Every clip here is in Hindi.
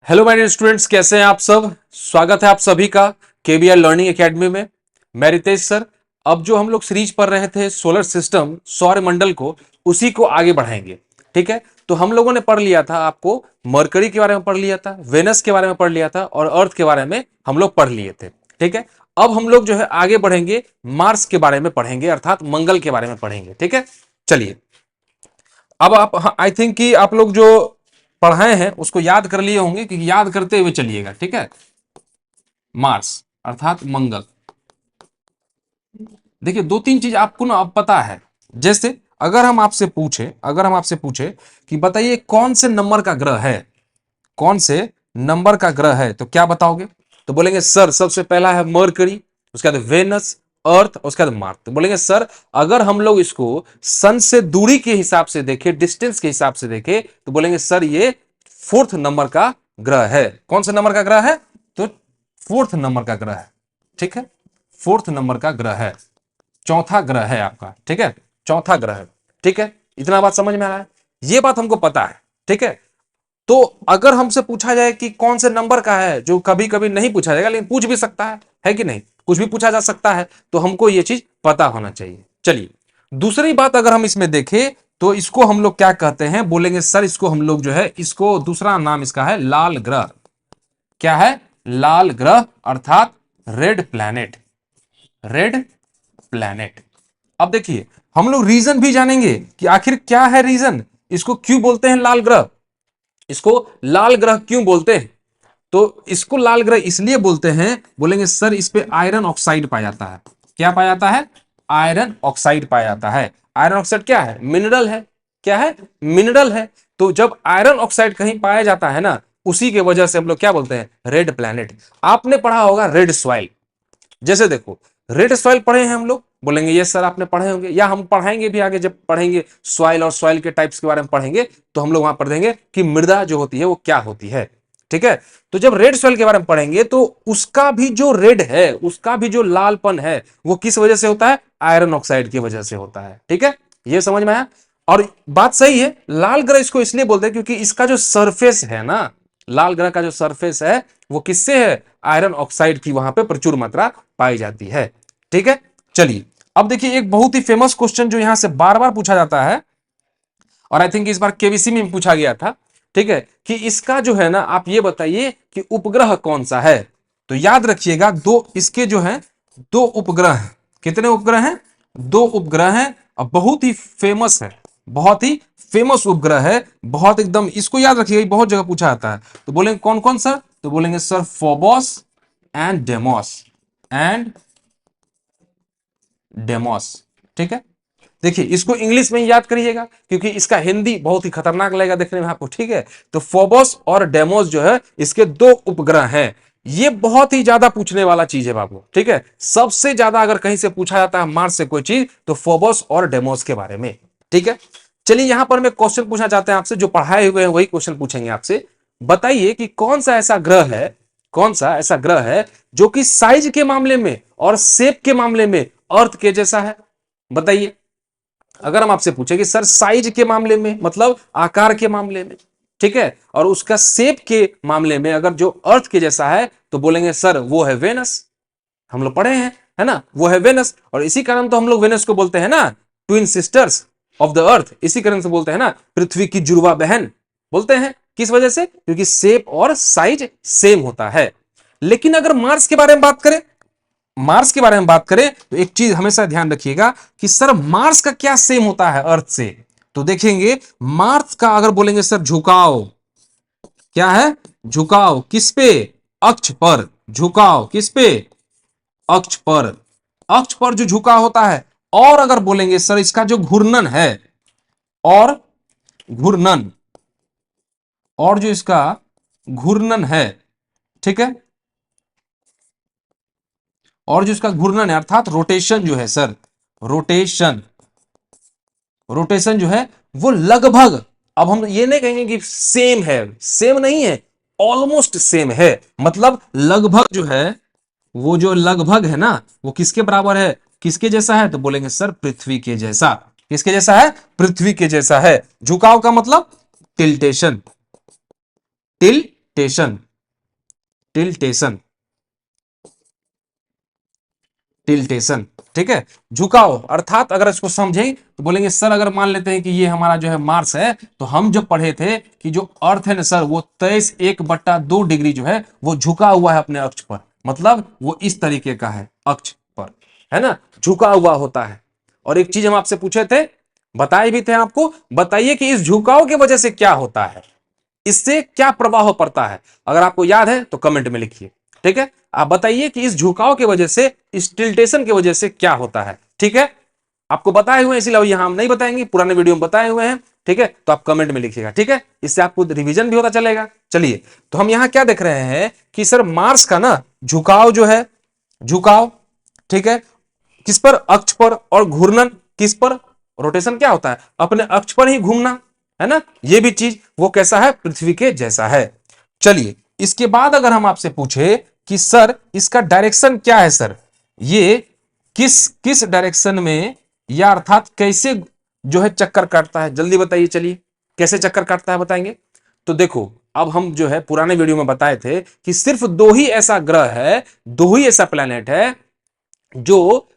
हेलो माय डियर स्टूडेंट्स, कैसे हैं आप सब। स्वागत है आप सभी का केबीआर लर्निंग एकेडमी में। मैं रितेश सर। अब जो हम लोग सीरीज पढ़ रहे थे सोलर सिस्टम सौर मंडल को, उसी को आगे बढ़ाएंगे। ठीक है, तो हम लोगों ने पढ़ लिया था, आपको मरकरी के बारे में पढ़ लिया था, वेनस के बारे में पढ़ लिया था और अर्थ के बारे में हम लोग पढ़ लिए थे। ठीक है, अब हम लोग जो है आगे बढ़ेंगे, मार्स के बारे में पढ़ेंगे, अर्थात मंगल के बारे में पढ़ेंगे। ठीक है, चलिए। अब आप आई थिंक कि आप लोग जो पढ़ाए हैं उसको याद कर लिए होंगे, कि याद करते हुए चलिएगा। ठीक है, मार्स अर्थात मंगल। देखिए, दो तीन चीज आपको ना अब पता है। जैसे अगर हम आपसे पूछे कि बताइए कौन से नंबर का ग्रह है, कौन से नंबर का ग्रह है, तो क्या बताओगे? तो बोलेंगे सर सबसे पहला है मरकरी, उसके बाद वेनस, अर्थ, उसके बाद मार्स। तो बोलेंगे सर अगर हम लोग इसको सन से दूरी के हिसाब से देखें, डिस्टेंस के हिसाब से देखें, तो बोलेंगे सर ये फोर्थ नंबर का ग्रह है। कौन सा नंबर का ग्रह है? तो फोर्थ नंबर का ग्रह है। ठीक है, फोर्थ नंबर का ग्रह है, चौथा ग्रह है आपका। ठीक है, चौथा ग्रह है। ठीक है, इतना बात समझ में आ रहा है? ये बात हमको पता है। ठीक है, तो अगर हमसे पूछा जाए कि कौन से नंबर का है, जो कभी कभी नहीं पूछा जाएगा लेकिन पूछ भी सकता है कि नहीं, कुछ भी पूछा जा सकता है, तो हमको यह चीज पता होना चाहिए। चलिए, दूसरी बात अगर हम इसमें देखें तो इसको हम लोग क्या कहते हैं, बोलेंगे सर इसको हम लोग जो है, इसको दूसरा नाम इसका है लाल ग्रह। क्या है? लाल ग्रह अर्थात रेड प्लैनेट। Red planet. अब देखिए, हम लोग रीजन भी जानेंगे कि आखिर क्या है रीजन, इसको क्यों बोलते हैं लाल ग्रह, इसको लाल ग्रह क्यों बोलते हैं। तो इसको लाल ग्रह इसलिए बोलते हैं, बोलेंगे सर इस पे आयरन ऑक्साइड पाया जाता है। क्या पाया जाता है? आयरन ऑक्साइड पाया जाता है। आयरन ऑक्साइड क्या है? मिनरल है। क्या है? मिनरल है। तो जब आयरन ऑक्साइड कहीं पाया जाता है ना, उसी के वजह से हम लोग क्या बोलते हैं? Red planet. आपने पढ़ा होगा रेड सॉइल। जैसे देखो, रेड सॉइल पढ़े हैं हम लोग, बोलेंगे ये सर आपने पढ़े होंगे, या हम पढ़ाएंगे भी आगे, जब पढ़ेंगे सॉइल और सॉइल के टाइप्स के बारे में पढ़ेंगे, तो हम लोग वहां पढ़ देंगे कि मृदा जो होती है वो क्या होती है। ठीक है, तो जब रेड सॉइल के बारे में पढ़ेंगे तो उसका भी जो रेड है, उसका भी जो लालपन है, वो किस वजह से होता है? आयरन ऑक्साइड की वजह से होता है। ठीक है, ये समझ में आया? और बात सही है, लाल ग्रह इसको इसलिए बोलते हैं क्योंकि इसका जो सरफेस है ना, लाल ग्रह का जो सरफेस है वो किससे है? आयरन ऑक्साइड की वहां पे प्रचुर मात्रा पाई जाती है। ठीक है, चलिए। अब देखिए, एक बहुत ही फेमस क्वेश्चन जो यहां से बार बार पूछा जाता है, और आई थिंक इस बार केबीसी में पूछा गया था। ठीक है, कि इसका जो है ना, आप ये बताइए कि उपग्रह कौन सा है। तो याद रखिएगा, दो इसके जो है, दो उपग्रह हैं। कितने उपग्रह हैं? दो उपग्रह हैं, और बहुत ही फेमस है, बहुत ही फेमस उपग्रह है, बहुत एकदम इसको याद रखिएगा, बहुत जगह पूछा जाता है। तो बोलेंगे कौन कौन सा? तो बोलेंगे sir Phobos and demos, and demos. ठीक है, देखिए इसको इंग्लिश में याद करिएगा, क्योंकि इसका हिंदी बहुत ही खतरनाक लगेगा देखने में आपको। ठीक है, तो फोबोस और डेमोस जो है, इसके दो उपग्रह हैं। ये बहुत ही ज्यादा पूछने वाला चीज है बाबू। ठीक है, सबसे ज्यादा अगर कहीं से पूछा जाता है मार्स से कोई चीज, तो फोबोस और डेमोस के बारे में। ठीक है, चलिए यहां पर मैं क्वेश्चन पूछना चाहते हैं आपसे, जो पढ़ाए हुए हैं वही क्वेश्चन पूछेंगे आपसे। बताइए कि कौन सा ऐसा ग्रह है, कौन सा ऐसा ग्रह है जो कि साइज के मामले में और शेप के मामले में अर्थ के जैसा है। बताइए, अगर हम आपसे पूछे कि सर साइज के मामले में, मतलब आकार के मामले में, ठीक है, और उसका शेप के मामले में अगर जो अर्थ के जैसा है, तो बोलेंगे सर वो है वेनस। हम लोग पढ़े हैं, है ना, वो है वेनस। और इसी कारण तो हम लोग वेनस को बोलते हैं ना twin sisters of the earth. इसी कारण से बोलते हैं ना पृथ्वी की जुड़वा बहन, बोलते हैं। किस वजह से? क्योंकि शेप और साइज सेम होता है। लेकिन अगर मार्स के बारे में बात करें, मार्स के बारे में बात करें, तो एक चीज हमेशा ध्यान रखिएगा कि सर मार्स का क्या सेम होता है अर्थ से। तो देखेंगे, मार्स का अगर बोलेंगे सर झुकाव, क्या है? झुकाव किस पे? अक्ष पर। झुकाव किस पे? अक्ष पर। अक्ष पर जो झुकाव होता है। और अगर बोलेंगे सर इसका जो घूर्णन है, और घूर्णन, और जो इसका घूर्णन है, ठीक है, और जो इसका घूर्णन है अर्थात रोटेशन जो है सर, रोटेशन, रोटेशन जो है वो लगभग, अब हम ये नहीं कहेंगे कि सेम है, सेम नहीं है, ऑलमोस्ट सेम है। मतलब लगभग जो है, वो जो लगभग है ना, वो किसके बराबर है? किसके जैसा है? तो बोलेंगे सर पृथ्वी के जैसा। किसके जैसा है? पृथ्वी के जैसा है। झुकाव का मतलब टिल्टेशन, टिल्टेशन। टेशन, टिल्टेशन, टिल्टेशन, ठीक है, झुकाव। अर्थात अगर इसको समझें तो बोलेंगे सर अगर मान लेते हैं कि ये हमारा जो है मार्स है, तो हम जब पढ़े थे कि जो अर्थ है ना सर, वो 23.1/2 डिग्री जो है वो झुका हुआ है अपने अक्ष पर, मतलब वो इस तरीके का है अक्ष पर, है ना, झुका हुआ होता है। और एक चीज हम आपसे पूछे थे, बताए भी थे आपको, बताइए कि इस झुकाव की वजह से क्या होता है, इससे क्या प्रभाव पड़ता है। अगर आपको याद है तो कमेंट में लिखिए, ठीक है, आप बताइए कि इस झुकाव की वजह से, इस टिल्टेशन की वजह से क्या होता है, ठीक है। आपको बताए हुए हैं इसलिए यहां हम नहीं बताएंगे, पुराने वीडियो में बताए हुए हैं, ठीक है, तो आप कमेंट में लिखिएगा, ठीक है, इससे आपको रिवीजन भी होता चलेगा। चलिए, तो हम यहां क्या देख रहे हैं कि सर मार्स का ना झुकाव जो है, झुकाव, ठीक है, किस पर, अक्ष पर, और घूर्णन किस पर, रोटेशन क्या होता है, अपने अक्ष पर ही घूमना, है ना, ये भी चीज वो कैसा है, पृथ्वी के जैसा है। चलिए, इसके बाद अगर हम आपसे पूछे कि सर इसका डायरेक्शन क्या है सर, ये किस किस डायरेक्शन में, या अर्थात कैसे जो है चक्कर काटता है, जल्दी बताइए, चलिए कैसे चक्कर काटता है बताएंगे। तो देखो, अब हम जो है पुराने वीडियो में बताए थे कि सिर्फ दो ही ऐसा ग्रह है, दो ही ऐसा प्लेनेट है जो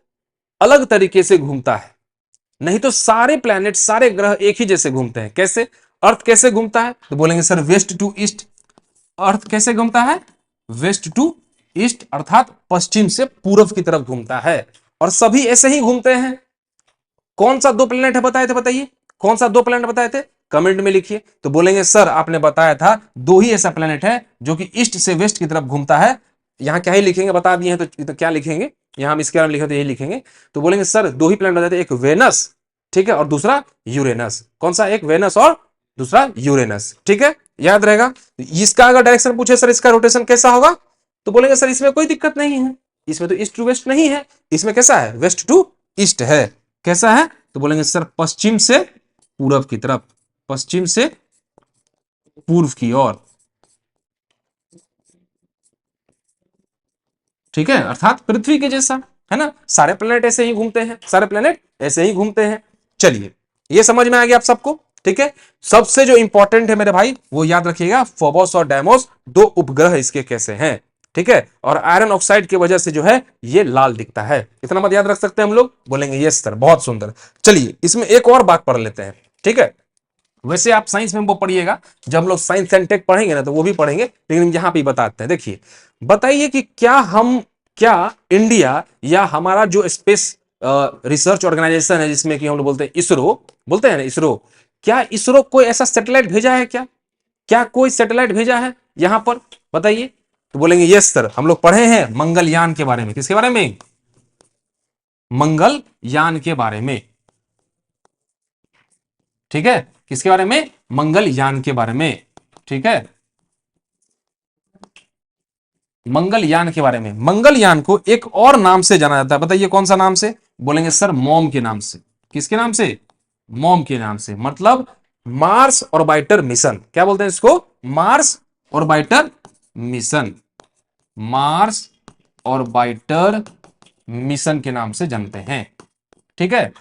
अलग तरीके से घूमता है, नहीं तो सारे प्लैनेट, सारे ग्रह एक ही जैसे घूमते हैं। कैसे, अर्थ कैसे घूमता है, तो बोलेंगे सर वेस्ट टू ईस्ट। अर्थ कैसे घूमता है, वेस्ट टू ईस्ट, अर्थात पश्चिम से पूर्व की तरफ घूमता है, और सभी ऐसे ही घूमते हैं। कौन सा दो प्लैनेट है बताए थे, बताइए कौन सा दो प्लैनेट बताए थे, कमेंट में लिखिए। तो बोलेंगे सर आपने बताया था दो ही ऐसा प्लैनेट है जो कि ईस्ट से वेस्ट की तरफ घूमता है। यहां क्या ही लिखेंगे, बता दिए हैं तो क्या लिखेंगे, यहां हम इसके बारे में लिखे तो यही लिखेंगे। तो बोलेंगे सर दो ही प्लैनेट बताए थे, एक वेनस, ठीक है, और दूसरा यूरेनस। कौन सा, एक वेनस और दूसरा यूरेनस, ठीक है, याद रहेगा। इसका अगर डायरेक्शन पूछे सर इसका रोटेशन कैसा होगा, तो बोलेंगे सर इसमें कोई दिक्कत नहीं है, इसमें तो ईस्ट टू वेस्ट नहीं है, इसमें कैसा है, वेस्ट टू ईस्ट है। कैसा है, तो बोलेंगे सर पश्चिम से पूरब की तरफ, पश्चिम से पूर्व की ओर, ठीक है, अर्थात पृथ्वी के जैसा, है ना, सारे प्लेनेट ऐसे ही घूमते हैं, सारे प्लेनेट ऐसे ही घूमते हैं। चलिए, ये समझ में आ गया आप सबको, ठीक है। सबसे जो इंपॉर्टेंट है मेरे भाई वो याद रखिएगा, फोबोस और डेमोस दो उपग्रह इसके कैसे हैं, ठीक है, और आयरन ऑक्साइड की वजह से जो है ये लाल दिखता है, इतना मत याद रख सकते हैं हम लोग, बोलेंगे यस सर, बहुत सुंदर। चलिए, इसमें एक और बात पढ़ लेते हैं, ठीक है। वैसे आप साइंस में वो पढ़िएगा, जब हम लोग साइंस एंड टेक पढ़ेंगे ना तो वो भी पढ़ेंगे, लेकिन यहां पे बताते हैं। देखिए, बताइए कि क्या इंडिया या हमारा जो स्पेस रिसर्च ऑर्गेनाइजेशन है, जिसमें कि हम लोग बोलते हैं इसरो, बोलते हैं ना इसरो, क्या इसरो कोई ऐसा सैटेलाइट भेजा है क्या, क्या कोई सैटेलाइट भेजा है यहां पर, बताइए। तो बोलेंगे यस सर, हम लोग पढ़े हैं मंगलयान के बारे में, किसके बारे में, मंगलयान के बारे में, ठीक है, किसके बारे में, मंगलयान के बारे में, ठीक है, मंगलयान के बारे में। मंगलयान को एक और नाम से जाना जाता है, बताइए कौन सा नाम से, बोलेंगे सर मॉम के नाम से। किसके नाम से, मॉम के नाम से, मतलब मार्स ऑर्बिटर मिशन, क्या बोलते हैं इसको, Mars orbiter mission, Mars orbiter mission के नाम से जानते हैं, ठीक है।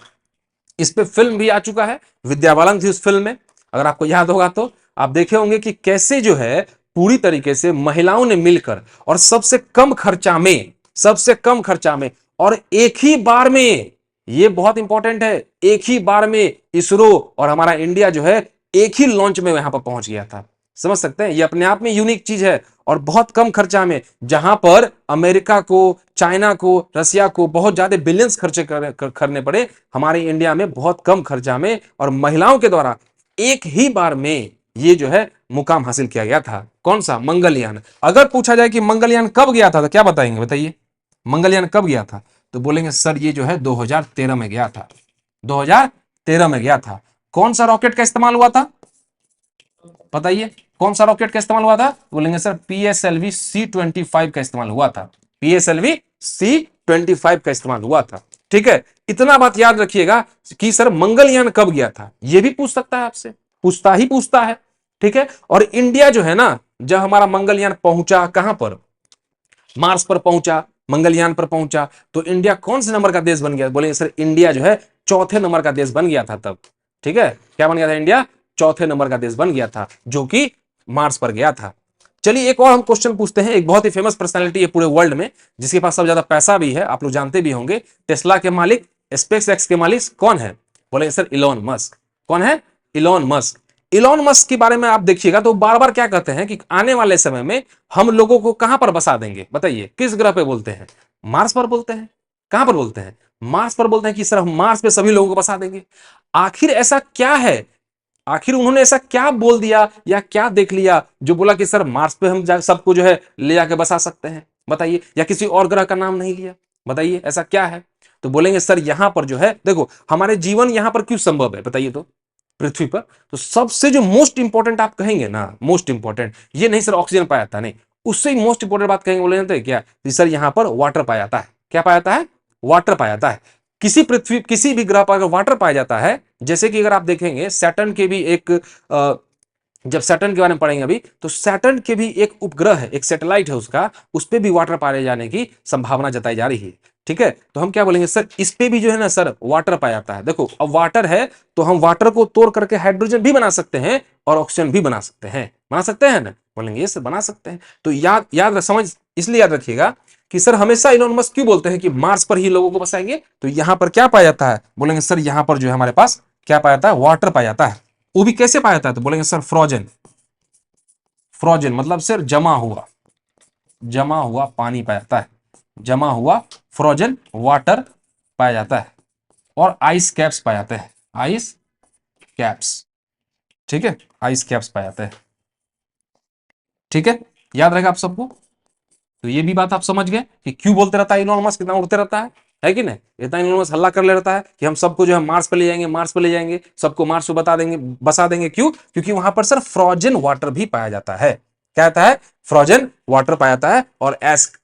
इस पे फिल्म भी आ चुका है, विद्या बालन थी उस फिल्म में, अगर आपको याद होगा तो आप देखे होंगे कि कैसे जो है पूरी तरीके से महिलाओं ने मिलकर, और सबसे कम खर्चा में, सबसे कम खर्चा में, और एक ही बार में, ये बहुत इंपॉर्टेंट है, एक ही बार में इसरो और हमारा इंडिया जो है एक ही लॉन्च में वहां पर पहुंच गया था। समझ सकते हैं, ये अपने आप में यूनिक चीज है, और बहुत कम खर्चा में, जहां पर अमेरिका को, चाइना को, रसिया को बहुत ज्यादा बिलियंस खर्चे करने पड़े, हमारे इंडिया में बहुत कम खर्चा में और महिलाओं के द्वारा एक ही बार में ये जो है मुकाम हासिल किया गया था। कौन सा, मंगलयान। अगर पूछा जाए कि मंगलयान कब गया था तो क्या बताएंगे, बताइए मंगलयान कब गया था, तो बोलेंगे सर ये जो है 2013 में गया था, 2013 में गया था। कौन सा रॉकेट का इस्तेमाल हुआ था, बताइए कौन सा रॉकेट का इस्तेमाल हुआ था, बोलेंगे सर PSLV C-25 का इस्तेमाल हुआ था, PSLV C-25 का इस्तेमाल हुआ था, ठीक है। इतना बात याद रखिएगा कि सर मंगलयान कब गया था, यह भी पूछ सकता है आपसे, पूछता है, ठीक है। और इंडिया जो है ना, जब हमारा मंगलयान पहुंचा कहां पर, मार्स पर पहुंचा, मंगलयान पर पहुंचा, तो इंडिया कौन से नंबर का देश बन गया, बोलेंगे सर इंडिया जो है चौथे नंबर का देश बन गया था तब, ठीक है, क्या बन गया था, इंडिया चौथे नंबर का देश बन गया था, जो कि मार्स पर गया था। चलिए एक और हम क्वेश्चन पूछते हैं। एक बहुत ही फेमस पर्सनालिटी है पूरे वर्ल्ड में, जिसके पास सबसे ज्यादा पैसा भी है, आप लोग जानते भी होंगे। टेस्ला के मालिक, स्पेस एक्स के मालिक कौन है? बोले सर इलॉन मस्क। कौन है? Elon Musk. इलॉन मस्क के बारे में आप देखिएगा तो बार बार क्या कहते हैं कि आने वाले समय में हम लोगों को कहां पर बसा देंगे? बताइए किस ग्रह पे बोलते हैं? मार्स पर बोलते हैं। कहां पर बोलते हैं? मार्स पर बोलते हैं कि सर हम मार्स पे सभी लोगों को बसा देंगे। आखिर ऐसा क्या है? आखिर उन्होंने ऐसा क्या बोल दिया या क्या देख लिया जो बोला कि सर मार्स पे हम सबको जो है ले जाके बसा सकते हैं? बताइए। या किसी और ग्रह का नाम नहीं लिया? बताइए ऐसा क्या है? तो बोलेंगे सर यहां पर जो है देखो हमारे जीवन यहां पर क्यों संभव है बताइए तो, पृथ्वी पर। तो सबसे जो मोस्ट इंपॉर्टेंट आप कहेंगे ना, मोस्ट इंपॉर्टेंट ये नहीं सर ऑक्सीजन पाया जाता नहीं, उससे मोस्ट इंपॉर्टेंट बात कहेंगे, बोले जानते हैं क्या? सर यहां पर वाटर पाया जाता है। क्या पाया जाता है? वाटर पाया जाता है। किसी पृथ्वी किसी भी ग्रह पर अगर वाटर पाया जाता है, जैसे कि अगर आप देखेंगे सैटर्न के भी एक जब सैटर्न के बारे में पढ़ेंगे अभी, तो सैटर्न के भी एक उपग्रह है, एक सैटेलाइट है उसका, उस पर भी वाटर पाए जाने की संभावना जताई जा रही है। ठीक है, तो हम क्या बोलेंगे सर इस पे भी जो है ना सर वाटर पाया जाता है। देखो अब वाटर है तो हम वाटर को तोड़ करके हाइड्रोजन भी बना सकते हैं और ऑक्सीजन भी बना सकते हैं। बना सकते हैं ना? बोलेंगे ये सर बना सकते हैं। तो याद याद समझ इसलिए याद रखिएगा कि सर हमेशा इलॉन मस्क क्यों बोलते हैं कि मार्स पर ही लोगों को बसाएंगे। तो यहां पर क्या पाया जाता है? बोलेंगे सर यहां पर जो है हमारे पास क्या पाया जाता है? वाटर पाया जाता है। वो भी कैसे पाया जाता है? तो बोलेंगे सर फ्रोजन। फ्रोजन मतलब सर जमा हुआ, जमा हुआ पानी पाया जाता है। जमा हुआ फ्रोजन वाटर पाया जाता है। और आइस कैप्स पाए जाते हैं। Ice caps. ठीक है, आइस कैप्स पाए जाते हैं। ठीक है, याद रहेगा आप सबको। तो ये भी बात आप समझ गए कि क्यों बोलते रहता है इलॉन मस्क, कितना उड़ते रहता है कि नहीं? इतना इलॉन मस्क हल्ला कर ले रहता है कि हम सबको जो है मार्स पे ले जाएंगे, मार्स पे ले जाएंगे, सबको मार्स पे बता देंगे, बसा देंगे। क्यों? क्योंकि वहां पर सर फ्रोजन वाटर भी पाया जाता है। क्या आता है? फ्रोजन वाटर पाया जाता है और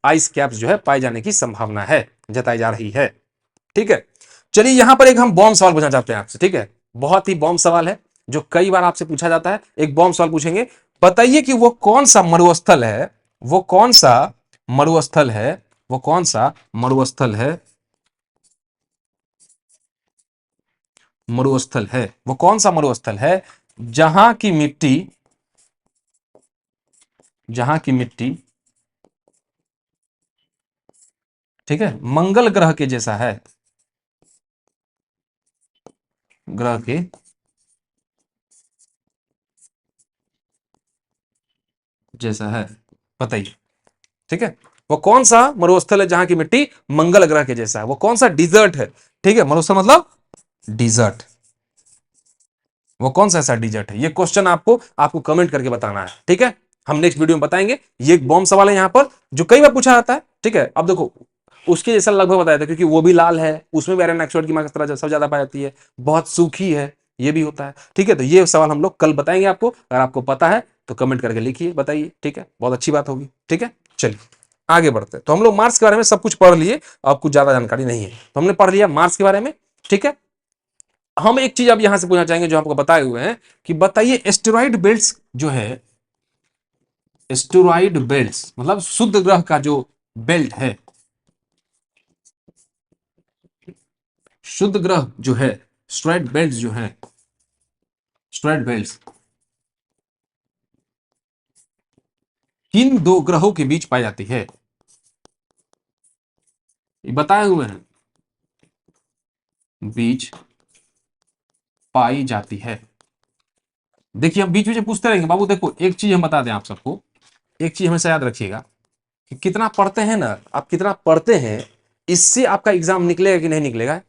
आइस कैप्स जो है पाए जाने की संभावना है, जताई जा रही है। ठीक है, चलिए यहां पर एक हम बॉम्ब सवाल पूछना चाहते हैं आपसे। ठीक है, बहुत ही बॉम्ब सवाल है जो कई बार आपसे पूछा जाता है। एक बॉम्ब सवाल पूछेंगे, बताइए कि वो कौन सा मरुस्थल है, वो कौन सा मरुस्थल है, वो कौन सा मरुस्थल है, मरुस्थल है, वो कौन सा मरुस्थल है जहां की मिट्टी, जहां की मिट्टी, ठीक है, मंगल ग्रह के जैसा है, ग्रह के जैसा है। बताइए। ठीक है, वो कौन सा मरुस्थल है जहां की मिट्टी मंगल ग्रह के जैसा है? वो कौन सा डिजर्ट है? ठीक है, मरुस्थल मतलब डिजर्ट। वो कौन सा ऐसा डिजर्ट है? ये क्वेश्चन आपको आपको कमेंट करके बताना है। ठीक है, हम नेक्स्ट वीडियो में बताएंगे। ये एक बॉम्ब सवाल है यहां पर जो कई बार पूछा जाता है। ठीक है, अब देखो उसके जैसा लगभग बताया था, क्योंकि वो भी लाल है, उसमें भी आयरन ऑक्साइड की मात्रा सबसे ज्यादा पाई जाती है, बहुत सूखी है, ये भी होता है। ठीक है, तो ये सवाल हम लोग कल बताएंगे आपको। अगर आपको पता है तो कमेंट करके लिखिए, बताइए। ठीक है, बहुत अच्छी बात होगी। ठीक है, चलिए आगे बढ़ते हैं। तो हम लोग मार्स के बारे में सब कुछ पढ़ लिए, अब कुछ ज्यादा जानकारी नहीं है तो हमने पढ़ लिया मार्स के बारे में। ठीक है, हम एक चीज अब यहां से पूछना चाहेंगे जो आपको बताए हुए हैं कि बताइए एस्टेरॉइड बेल्ट्स जो है, एस्टेरॉइड बेल्ट्स मतलब शुद्ध ग्रह का जो बेल्ट है, शुद्ध ग्रह जो है, एस्टेरॉइड बेल्ट जो है, एस्टेरॉइड बेल्ट्स किन दो ग्रहों के बीच पाई जाती है? ये बताए हुए हैं, बीच पाई जाती है। देखिए हम बीच बीच पूछते रहेंगे बाबू। देखो एक चीज हम बता दें आप सबको, एक चीज हमेशा याद रखिएगा कि कितना पढ़ते हैं ना आप, कितना पढ़ते हैं इससे आपका एग्जाम निकलेगा कि नहीं निकलेगा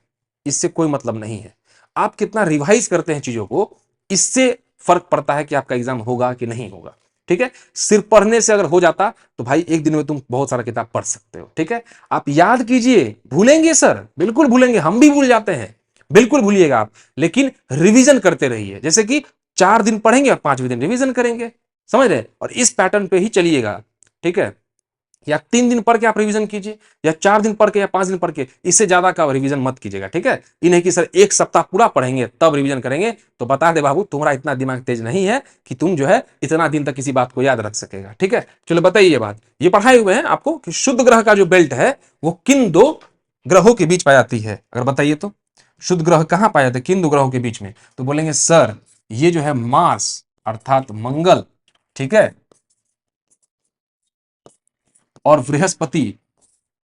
इससे कोई मतलब नहीं है। आप कितना रिवाइज करते हैं चीजों को, इससे फर्क पड़ता है कि आपका एग्जाम होगा कि नहीं होगा। ठीक है, सिर्फ पढ़ने से अगर हो जाता तो भाई एक दिन में तुम बहुत सारा किताब पढ़ सकते हो। ठीक है, आप याद कीजिए, भूलेंगे सर, बिल्कुल भूलेंगे, हम भी भूल जाते हैं, बिल्कुल भूलिएगा आप, लेकिन रिवीजन करते रहिए। जैसे कि 4 दिन पढ़ेंगे और 5वें दिन रिवीजन करेंगे, समझ रहे? और इस पैटर्न पे ही चलिएगा। ठीक है, या 3 दिन पढ़ के आप रिवीजन कीजिए, या 4 दिन पढ़ के, या 5 दिन पढ़ के, इससे ज्यादा का रिवीजन मत कीजिएगा। ठीक है, ये नहीं कि सर एक सप्ताह पूरा पढ़ेंगे तब रिवीजन करेंगे, तो बता दे बाबू तुम्हारा इतना दिमाग तेज नहीं है कि तुम जो है इतना दिन तक किसी बात को याद रख सकेगा। ठीक है, चलो बताइए ये बात, ये पढ़ाए हुए हैं आपको कि शुद्ध ग्रह का जो बेल्ट है वो किन दो ग्रहों के बीच पाई जाती है? अगर बताइए तो शुद्ध ग्रह कहां पाए जाते हैं, किन दो ग्रहों के बीच में? तो बोलेंगे सर ये जो है मार्स अर्थात मंगल, ठीक है, और बृहस्पति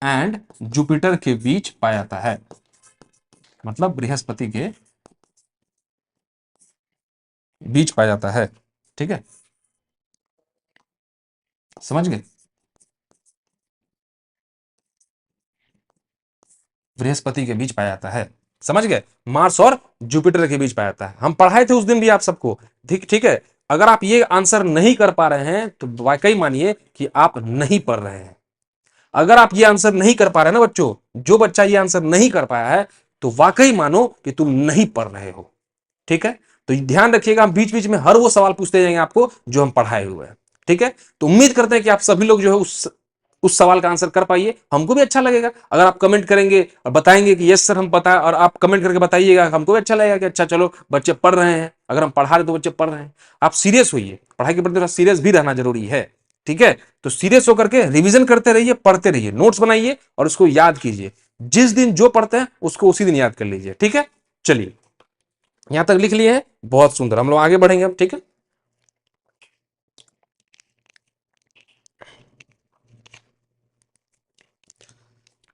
एंड जुपिटर के बीच पाया जाता है। मतलब बृहस्पति के बीच पाया जाता है। ठीक है, समझ गए? बृहस्पति के बीच पाया जाता है, समझ गए? मार्स और जुपिटर के बीच पाया जाता है। हम पढ़ाए थे उस दिन भी आप सबको। ठीक ठीक है। अगर आप ये आंसर नहीं कर पा रहे हैं तो वाकई मानिए कि आप नहीं पढ़ रहे हैं। अगर आप ये आंसर नहीं कर पा रहे हैं ना बच्चों, जो बच्चा ये आंसर नहीं कर पाया है तो वाकई मानो कि तुम नहीं पढ़ रहे हो। ठीक है, तो ध्यान रखिएगा, हम बीच बीच में हर वो सवाल पूछते जाएंगे आपको जो हम पढ़ाए हुए हैं। ठीक है, तो उम्मीद करते हैं कि आप सभी लोग जो है उस सवाल का आंसर कर पाइए। हमको भी अच्छा लगेगा अगर आप कमेंट करेंगे और बताएंगे कि यस सर हम पता है, और आप कमेंट करके बताइएगा, हमको भी अच्छा लगेगा कि अच्छा चलो बच्चे पढ़ रहे हैं। अगर हम पढ़ा रहे तो बच्चे पढ़ रहे हैं। आप सीरियस होइए, पढ़ाई के प्रति थोड़ा सीरियस भी रहना जरूरी है। ठीक है, तो सीरियस होकर के रिवीजन करते रहिए, पढ़ते रहिए, नोट्स बनाइए और उसको याद कीजिए। जिस दिन जो पढ़ते हैं उसको उसी दिन याद कर लीजिए। ठीक है, चलिए यहां तक लिख लिए हैं, बहुत सुंदर। हम लोग आगे बढ़ेंगे अब। ठीक है,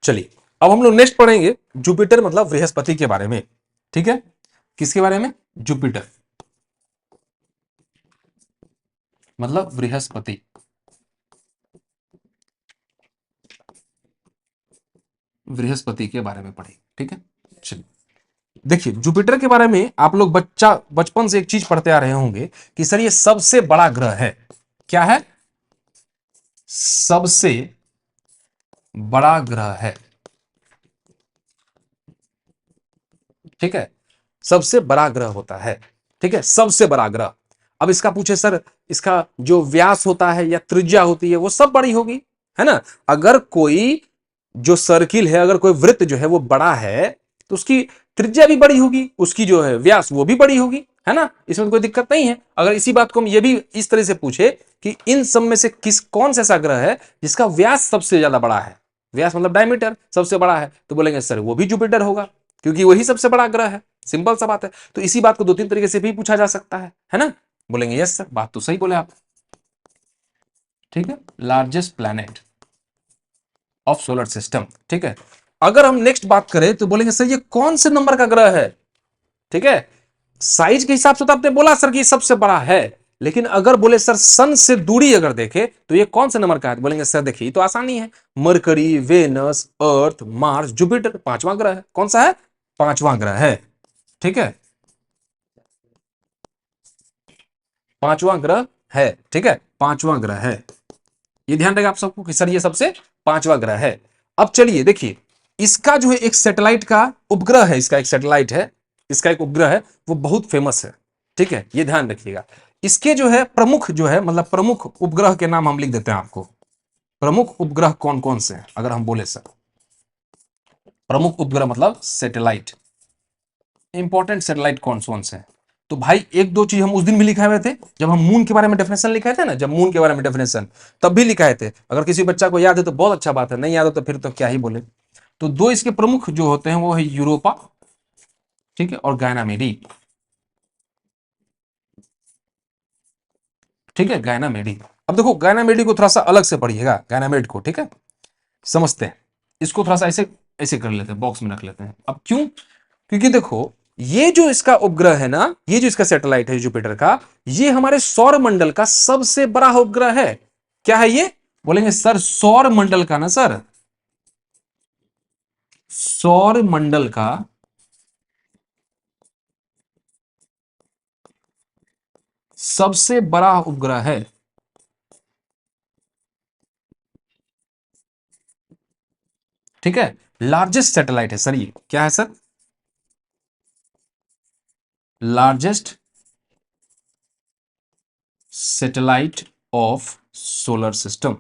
चलिए अब हम लोग नेक्स्ट पढ़ेंगे जुपिटर मतलब बृहस्पति के बारे में। ठीक है, किसके बारे में? जुपिटर मतलब बृहस्पति। बृहस्पति के बारे में पढ़ेंगे। ठीक है, चलिए देखिए जुपिटर के बारे में आप लोग बचपन से एक चीज पढ़ते आ रहे होंगे कि सर ये सबसे बड़ा ग्रह है। क्या है? सबसे बड़ा ग्रह है। ठीक है, सबसे बड़ा ग्रह होता है। ठीक है, सबसे बड़ा ग्रह। अब इसका पूछे सर इसका जो व्यास होता है या त्रिज्या होती है वो सब बड़ी होगी, है ना? अगर कोई जो सर्किल है, अगर कोई वृत्त जो है वो बड़ा है तो उसकी त्रिज्या भी बड़ी होगी, उसकी जो है व्यास वो भी बड़ी होगी, है ना? इसमें कोई दिक्कत नहीं है। अगर इसी बात को हम ये भी इस तरह से पूछे कि इन सब में से कौन सा ऐसा ग्रह है जिसका व्यास सबसे ज्यादा बड़ा है, व्यास मतलब डायमीटर सबसे बड़ा है, तो बोलेंगे सर वो भी जुपिटर होगा, क्योंकि वही सबसे बड़ा ग्रह है। सिंपल सा बात है। तो इसी बात को दो तीन तरीके से भी पूछा जा सकता है ना? बोलेंगे यस सर, बात तो सही बोले आप। ठीक है, largest planet of solar system. ठीक है, अगर हम नेक्स्ट बात करें तो बोलेंगे सर ये कौन से नंबर का ग्रह है? ठीक है, साइज के हिसाब से तो आपने बोला सर कि ये सबसे बड़ा है, लेकिन अगर बोले सर सन से दूरी अगर देखे तो ये कौन से नंबर का है, तो बोलेंगे सर देखिए तो आसानी है, मरकरी, वेनस, अर्थ, मार्स, जुपिटर, पांचवा ग्रह है। कौन सा है? पांचवा ग्रह है। ठीक है, पांचवा ग्रह है। ठीक है, पांचवा ग्रह है। ये ध्यान रखेगा आप सबको कि सर ये सबसे पांचवा ग्रह है। अब चलिए देखिए इसका जो है एक सैटेलाइट का उपग्रह है, इसका एक सैटेलाइट है, इसका एक उपग्रह है, वो बहुत फेमस है। ठीक है, ये ध्यान रखिएगा। इसके जो है प्रमुख जो है मतलब प्रमुख उपग्रह के नाम हम लिख देते हैं आपको। प्रमुख उपग्रह कौन कौन से हैं अगर हम बोले सर? प्रमुख उपग्रह मतलब सैटेलाइट, इंपॉर्टेंट सैटेलाइट कौन कौन से हैं? तो भाई एक दो चीज हम उस दिन भी लिखाए हुए थे जब हम मून के बारे में डेफिनेशन लिखाए थे ना, जब मून के बारे में डेफिनेशन तब भी लिखाए थे। अगर किसी बच्चा को याद है तो बहुत अच्छा बात है, नहीं याद हो तो फिर तो क्या ही बोले। तो दो इसके प्रमुख जो होते हैं वो है यूरोपा, ठीक है, और गायनामेडी। ठीक है, गायनामेडी। अब देखो गायनामेडी को थोड़ा सा अलग से पढ़िएगा, गायनामेड को। ठीक है, समझते हैं इसको थोड़ा सा ऐसे ऐसे कर लेते हैं, बॉक्स में रख लेते हैं। अब क्यों? क्योंकि देखो ये जो इसका उपग्रह है ना, ये जो इसका सैटेलाइट है जुपिटर का, ये हमारे सौर मंडल का सबसे बड़ा उपग्रह है। क्या है ये? बोलेंगे सर सौर मंडल का ना सर, सौर मंडल का सबसे बड़ा उपग्रह है। ठीक है, लार्जेस्ट सैटेलाइट है सर, ये क्या है sir? Largest satellite of solar system.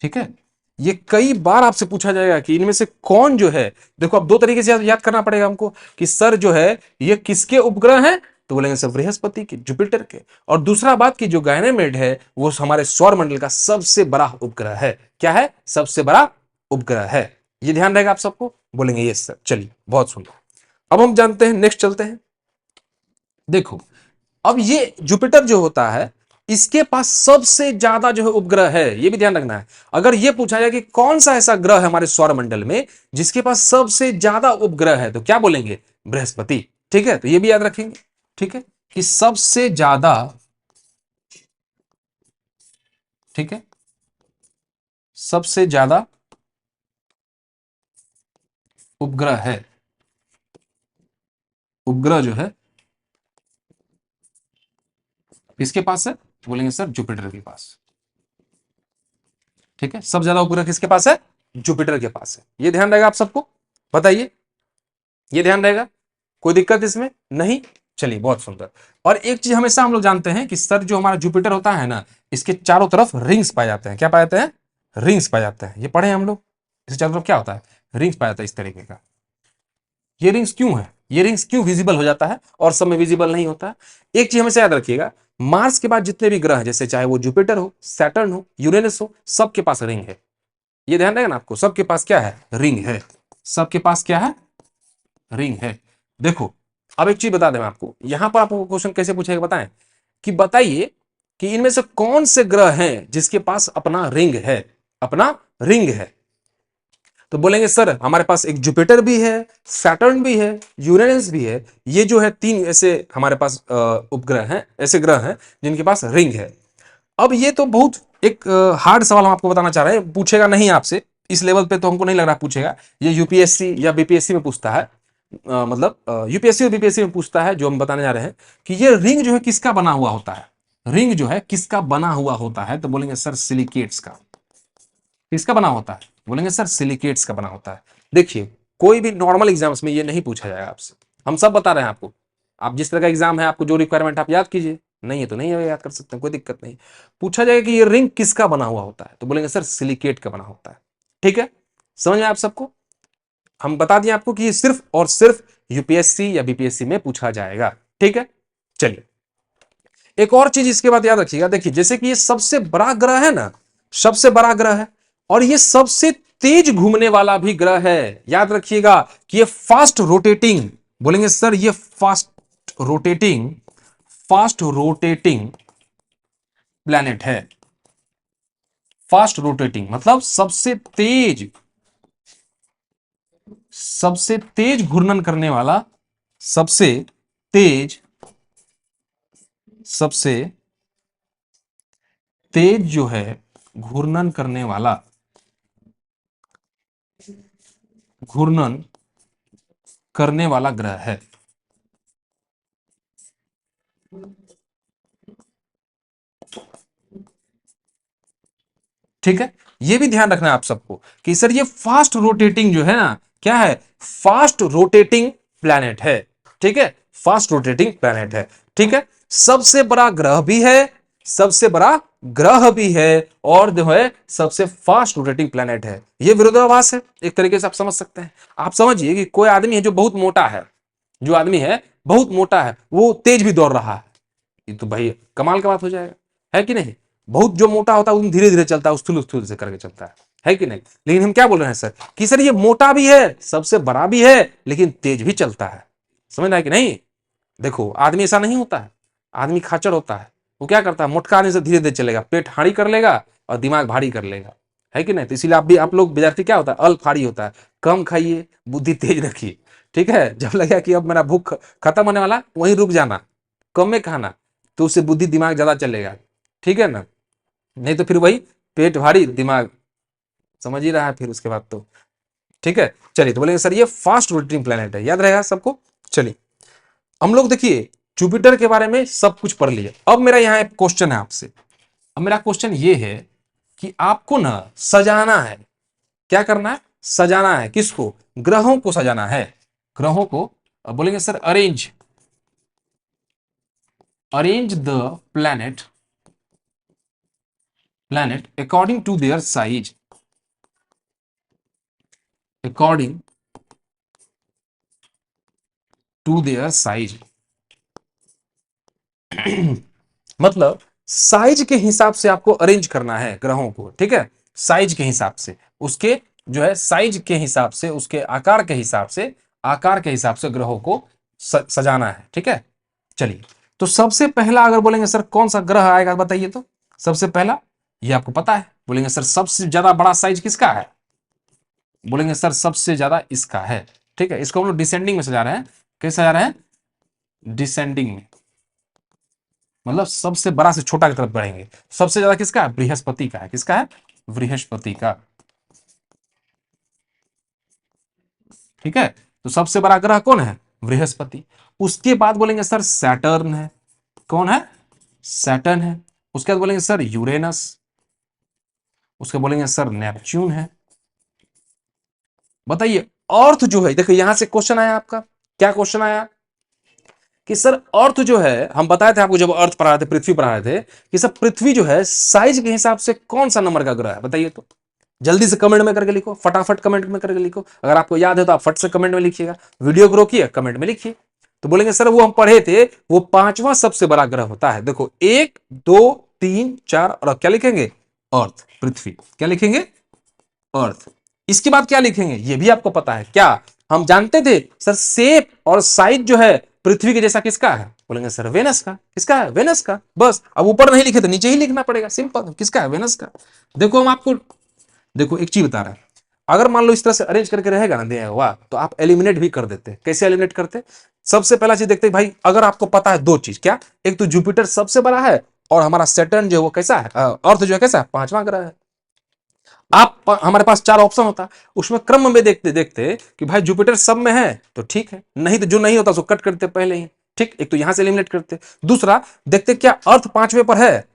ठीक है, ये कई बार आपसे पूछा जाएगा कि इनमें से कौन जो है, देखो अब दो तरीके से याद करना पड़ेगा हमको कि सर जो है ये किसके उपग्रह हैं, तो बोलेंगे सर बृहस्पति के, जुपिटर के। और दूसरा बात कि जो गायनेमेड है वो हमारे सौर मंडल का सबसे बड़ा उपग्रह है। क्या है? सबसे बड़ा उपग्रह है। ये ध्यान रहेगा आप सबको। बोलेंगे यस सर, चलिए बहुत सुंदर। अब हम जानते हैं, नेक्स्ट चलते हैं। देखो अब ये जुपिटर जो होता है इसके पास सबसे ज्यादा जो है उपग्रह है, ये भी ध्यान रखना है। अगर ये पूछा जाए कि कौन सा ऐसा ग्रह है हमारे सौरमंडल में जिसके पास सबसे ज्यादा उपग्रह है, तो क्या बोलेंगे? बृहस्पति। ठीक है, तो ये भी याद रखेंगे। ठीक है, कि सबसे ज्यादा, ठीक है, सबसे ज्यादा उपग्रह है, उपग्रह जो है किसके पास है? बोलेंगे सर जुपिटर के पास। ठीक है, सबसे ज्यादा उपग्रह किसके पास है? जुपिटर के पास है। ये ध्यान रहेगा आप सबको, बताइए, ये ध्यान रहेगा, कोई दिक्कत इसमें नहीं? चलिए, बहुत सुंदर। और एक चीज हमेशा हम लोग जानते हैं कि सर जो हमारा जुपिटर होता है ना, इसके चारों तरफ रिंग्स पाए जाते हैं। क्या पाए जाते हैं? रिंग्स पाए जाते हैं। ये पढ़े हम लोग, इसके चारों तरफ क्या होता है? रिंग्स पाया जाता है इस तरीके का। ये रिंग्स क्यों है? ये रिंग्स क्यों विजिबल हो जाता है और सब में विजिबल नहीं होता है? एक चीज हमेशा याद रखिएगा, मार्स के बाद जितने भी ग्रह हैं, जैसे चाहे वो जुपिटर हो, सैटर्न हो, यूरेनस हो, सबके पास रिंग है। ये ध्यान रहेगा ना आपको, सबके पास क्या है? रिंग है। सबके पास क्या है? रिंग है। देखो, अब एक चीज बता दें आपको, यहां पर आपको क्वेश्चन कैसे पूछेगा बताएं, कि बताइए कि इनमें से कौन से ग्रह हैं जिसके पास अपना रिंग है? अपना रिंग है। तो बोलेंगे सर हमारे पास एक जुपिटर भी है, सैटर्न भी है, यूरेनस भी है। ये जो है तीन ऐसे हमारे पास उपग्रह हैं, ऐसे ग्रह हैं जिनके पास रिंग है। अब ये तो बहुत एक हार्ड सवाल हम आपको बताना चाह रहे हैं, पूछेगा नहीं आपसे इस लेवल पे, तो हमको नहीं लग रहा पूछेगा। ये यूपीएससी या बीपीएससी में पूछता है, मतलब यूपीएससी और बीपीएससी में पूछता है, जो हम बताने जा रहे हैं कि ये रिंग जो है किसका बना हुआ होता है? रिंग जो है किसका बना हुआ होता है? तो बोलेंगे सर सिलिकेट्स का। किसका बना होता है? बोलेंगे सर सिलिकेट्स का बना होता है। देखिए, कोई भी नॉर्मल एग्जाम्स में ये नहीं पूछा जाएगा आपसे, हम सब बता रहे हैं आपको। आप जिस तरह का एग्जाम है, आपको जो रिक्वायरमेंट आप याद कीजिए, नहीं है तो नहीं है, याद कर सकते हैं, कोई दिक्कत नहीं। पूछा जाएगा कि ये रिंग किसका बना हुआ होता है, तो बोलेंगे सर सिलिकेट का बना होता है। ठीक है, समझ में आप सबको? हम बता दिए आपको कि ये सिर्फ और सिर्फ यूपीएससी या बीपीएससी में पूछा जाएगा। ठीक है, चलिए, एक और चीज इसके बाद याद रखिएगा। देखिए, जैसे कि ये सबसे बड़ा ग्रह है ना, सबसे बड़ा ग्रह है, और ये सबसे तेज घूमने वाला भी ग्रह है। याद रखिएगा कि ये फास्ट रोटेटिंग, बोलेंगे सर ये रोटेटिंग फास्ट रोटेटिंग प्लैनेट है। फास्ट रोटेटिंग मतलब सबसे तेज घूर्णन करने वाला, सबसे तेज सबसे तेज जो है घूर्णन करने वाला, घूर्णन करने वाला ग्रह है। ठीक है, ये भी ध्यान रखना है आप सबको कि सर ये फास्ट रोटेटिंग जो है ना, क्या है? फास्ट रोटेटिंग प्लैनेट है। ठीक है, फास्ट रोटेटिंग प्लैनेट है। ठीक है, सबसे बड़ा ग्रह भी है, सबसे बड़ा ग्रह भी है, और जो है सबसे फास्ट रोटेटिंग प्लैनेट है। ये विरोधाभास है, एक तरीके से आप समझ सकते हैं। आप समझिए कि कोई आदमी है जो बहुत मोटा है, जो आदमी है बहुत मोटा है, वो तेज भी दौड़ रहा है, ये तो भाई कमाल का बात हो जाएगा, है कि नहीं? बहुत जो मोटा होता है वो धीरे धीरे चलता है, उस्थुल उस्थुल से करके चलता है कि नहीं? लेकिन हम क्या बोल रहे हैं सर, कि सर ये मोटा भी है, सबसे बड़ा भी है, लेकिन तेज भी चलता है। समझ रहा है कि नहीं? देखो, आदमी ऐसा नहीं होता है, आदमी खाचर होता है। वो क्या करता है, मोटका आदमी से धीरे धीरे चलेगा, पेट हाड़ी कर लेगा और दिमाग भारी कर लेगा, है कि नहीं? तो इसीलिए आप लोग विद्यार्थी क्या होता है, अल्प हाड़ी होता है। कम खाइए, बुद्धि तेज रखिए। ठीक है, जब लगा कि अब मेरा भूख खत्म होने वाला, वहीं रुक जाना, कम में खाना, तो उससे बुद्धि दिमाग ज्यादा चलेगा। ठीक है ना? नहीं तो फिर वही पेट भारी दिमाग, समझ ही रहा है फिर उसके बाद तो। ठीक है, चलिए, तो बोलेंगे सर ये फास्ट रोटेटिंग प्लेनेट है, याद रहेगा सबको। चलिए, हम लोग देखिए जुपिटर के बारे में सब कुछ पढ़ लिए। अब मेरा यहाँ एक क्वेश्चन है आपसे। अब मेरा क्वेश्चन ये है कि आपको ना सजाना है। क्या करना है? सजाना है। किसको? ग्रहों को सजाना है, ग्रहों को। अब बोलेंगे sir arrange the planet according to their size, according to their size। मतलब साइज के हिसाब से आपको अरेंज करना है ग्रहों को। ठीक है, साइज के हिसाब से, उसके जो है साइज के हिसाब से, उसके आकार के हिसाब से ग्रहों को सजाना है। ठीक है, चलिए, तो सबसे पहला अगर बोलेंगे सर कौन सा ग्रह आएगा बताइए तो। सबसे पहला ये आपको पता है, बोलेंगे सर सबसे ज्यादा बड़ा साइज किसका है, बोलेंगे सर सबसे ज्यादा इसका है। ठीक है, इसको हम लोग डिसेंडिंग में सजा रहे हैं। कैसे जा रहे हैं, डिसेंडिंग में, मतलब सबसे बड़ा से छोटा की तरफ बढ़ेंगे। सबसे ज्यादा किसका है, बृहस्पति का है। किसका है, बृहस्पति का। ठीक है, तो सबसे बड़ा ग्रह कौन है, बृहस्पति। उसके बाद बोलेंगे सर सैटर्न है। कौन है, सैटर्न है। उसके बाद बोलेंगे सर यूरेनस। उसके बोलेंगे सर नेपच्यून है। बताइए अर्थ जो है, देखो यहां से क्वेश्चन आया आपका, क्या क्वेश्चन आया कि सर अर्थ जो है, हम बताए थे आपको जब अर्थ पढ़ा रहे थे, पृथ्वी पढ़ा रहे थे कि सर पृथ्वी जो है साइज के हिसाब से कौन सा नंबर का ग्रह है, बताइए तो। जल्दी से कमेंट में करके लिखो, फटाफट कमेंट में करके लिखो। अगर आपको याद है तो आप फट से कमेंट में लिखिएगा, वीडियो को रोकिए कमेंट में लिखिए। तो बोलेंगे सर वो हम पढ़े थे, वो पांचवा सबसे बड़ा ग्रह होता है। देखो 1 2 3 4 और क्या लिखेंगे, अर्थ, पृथ्वी। क्या लिखेंगे, अर्थ। इसके बाद क्या लिखेंगे ये भी आपको पता है क्या, हम जानते थे सर शेप और साइज जो है पृथ्वी के जैसा किसका है, बोलेंगे सर वेनस का। किसका है, वेनस का। बस अब ऊपर नहीं लिखे तो नीचे ही लिखना पड़ेगा, सिंपल। किसका है, वेनस का। देखो हम आपको, देखो एक चीज बता रहा है, अगर मान लो इस तरह से अरेंज करके रहेगा ना दिया हुआ, तो आप एलिमिनेट भी कर देते। कैसे एलिमिनेट करते, सबसे पहला चीज देखते भाई, अगर आपको पता है दो चीज, क्या, एक तो जुपिटर सबसे बड़ा है और हमारा सैटर्न जो है वो कैसा है, अर्थ जो है कैसा है, पांचवा ग्रह है। आप हमारे पास चार ऑप्शन होता, उसमें क्रम में देखते देखते कि भाई जुपिटर सब में है तो ठीक है, नहीं तो जो नहीं होता उसको कट करते पहले ही। ठीक, एक तो यहां से एलिमिनेट करते। दूसरा देखते क्या अर्थ पांचवे पर है,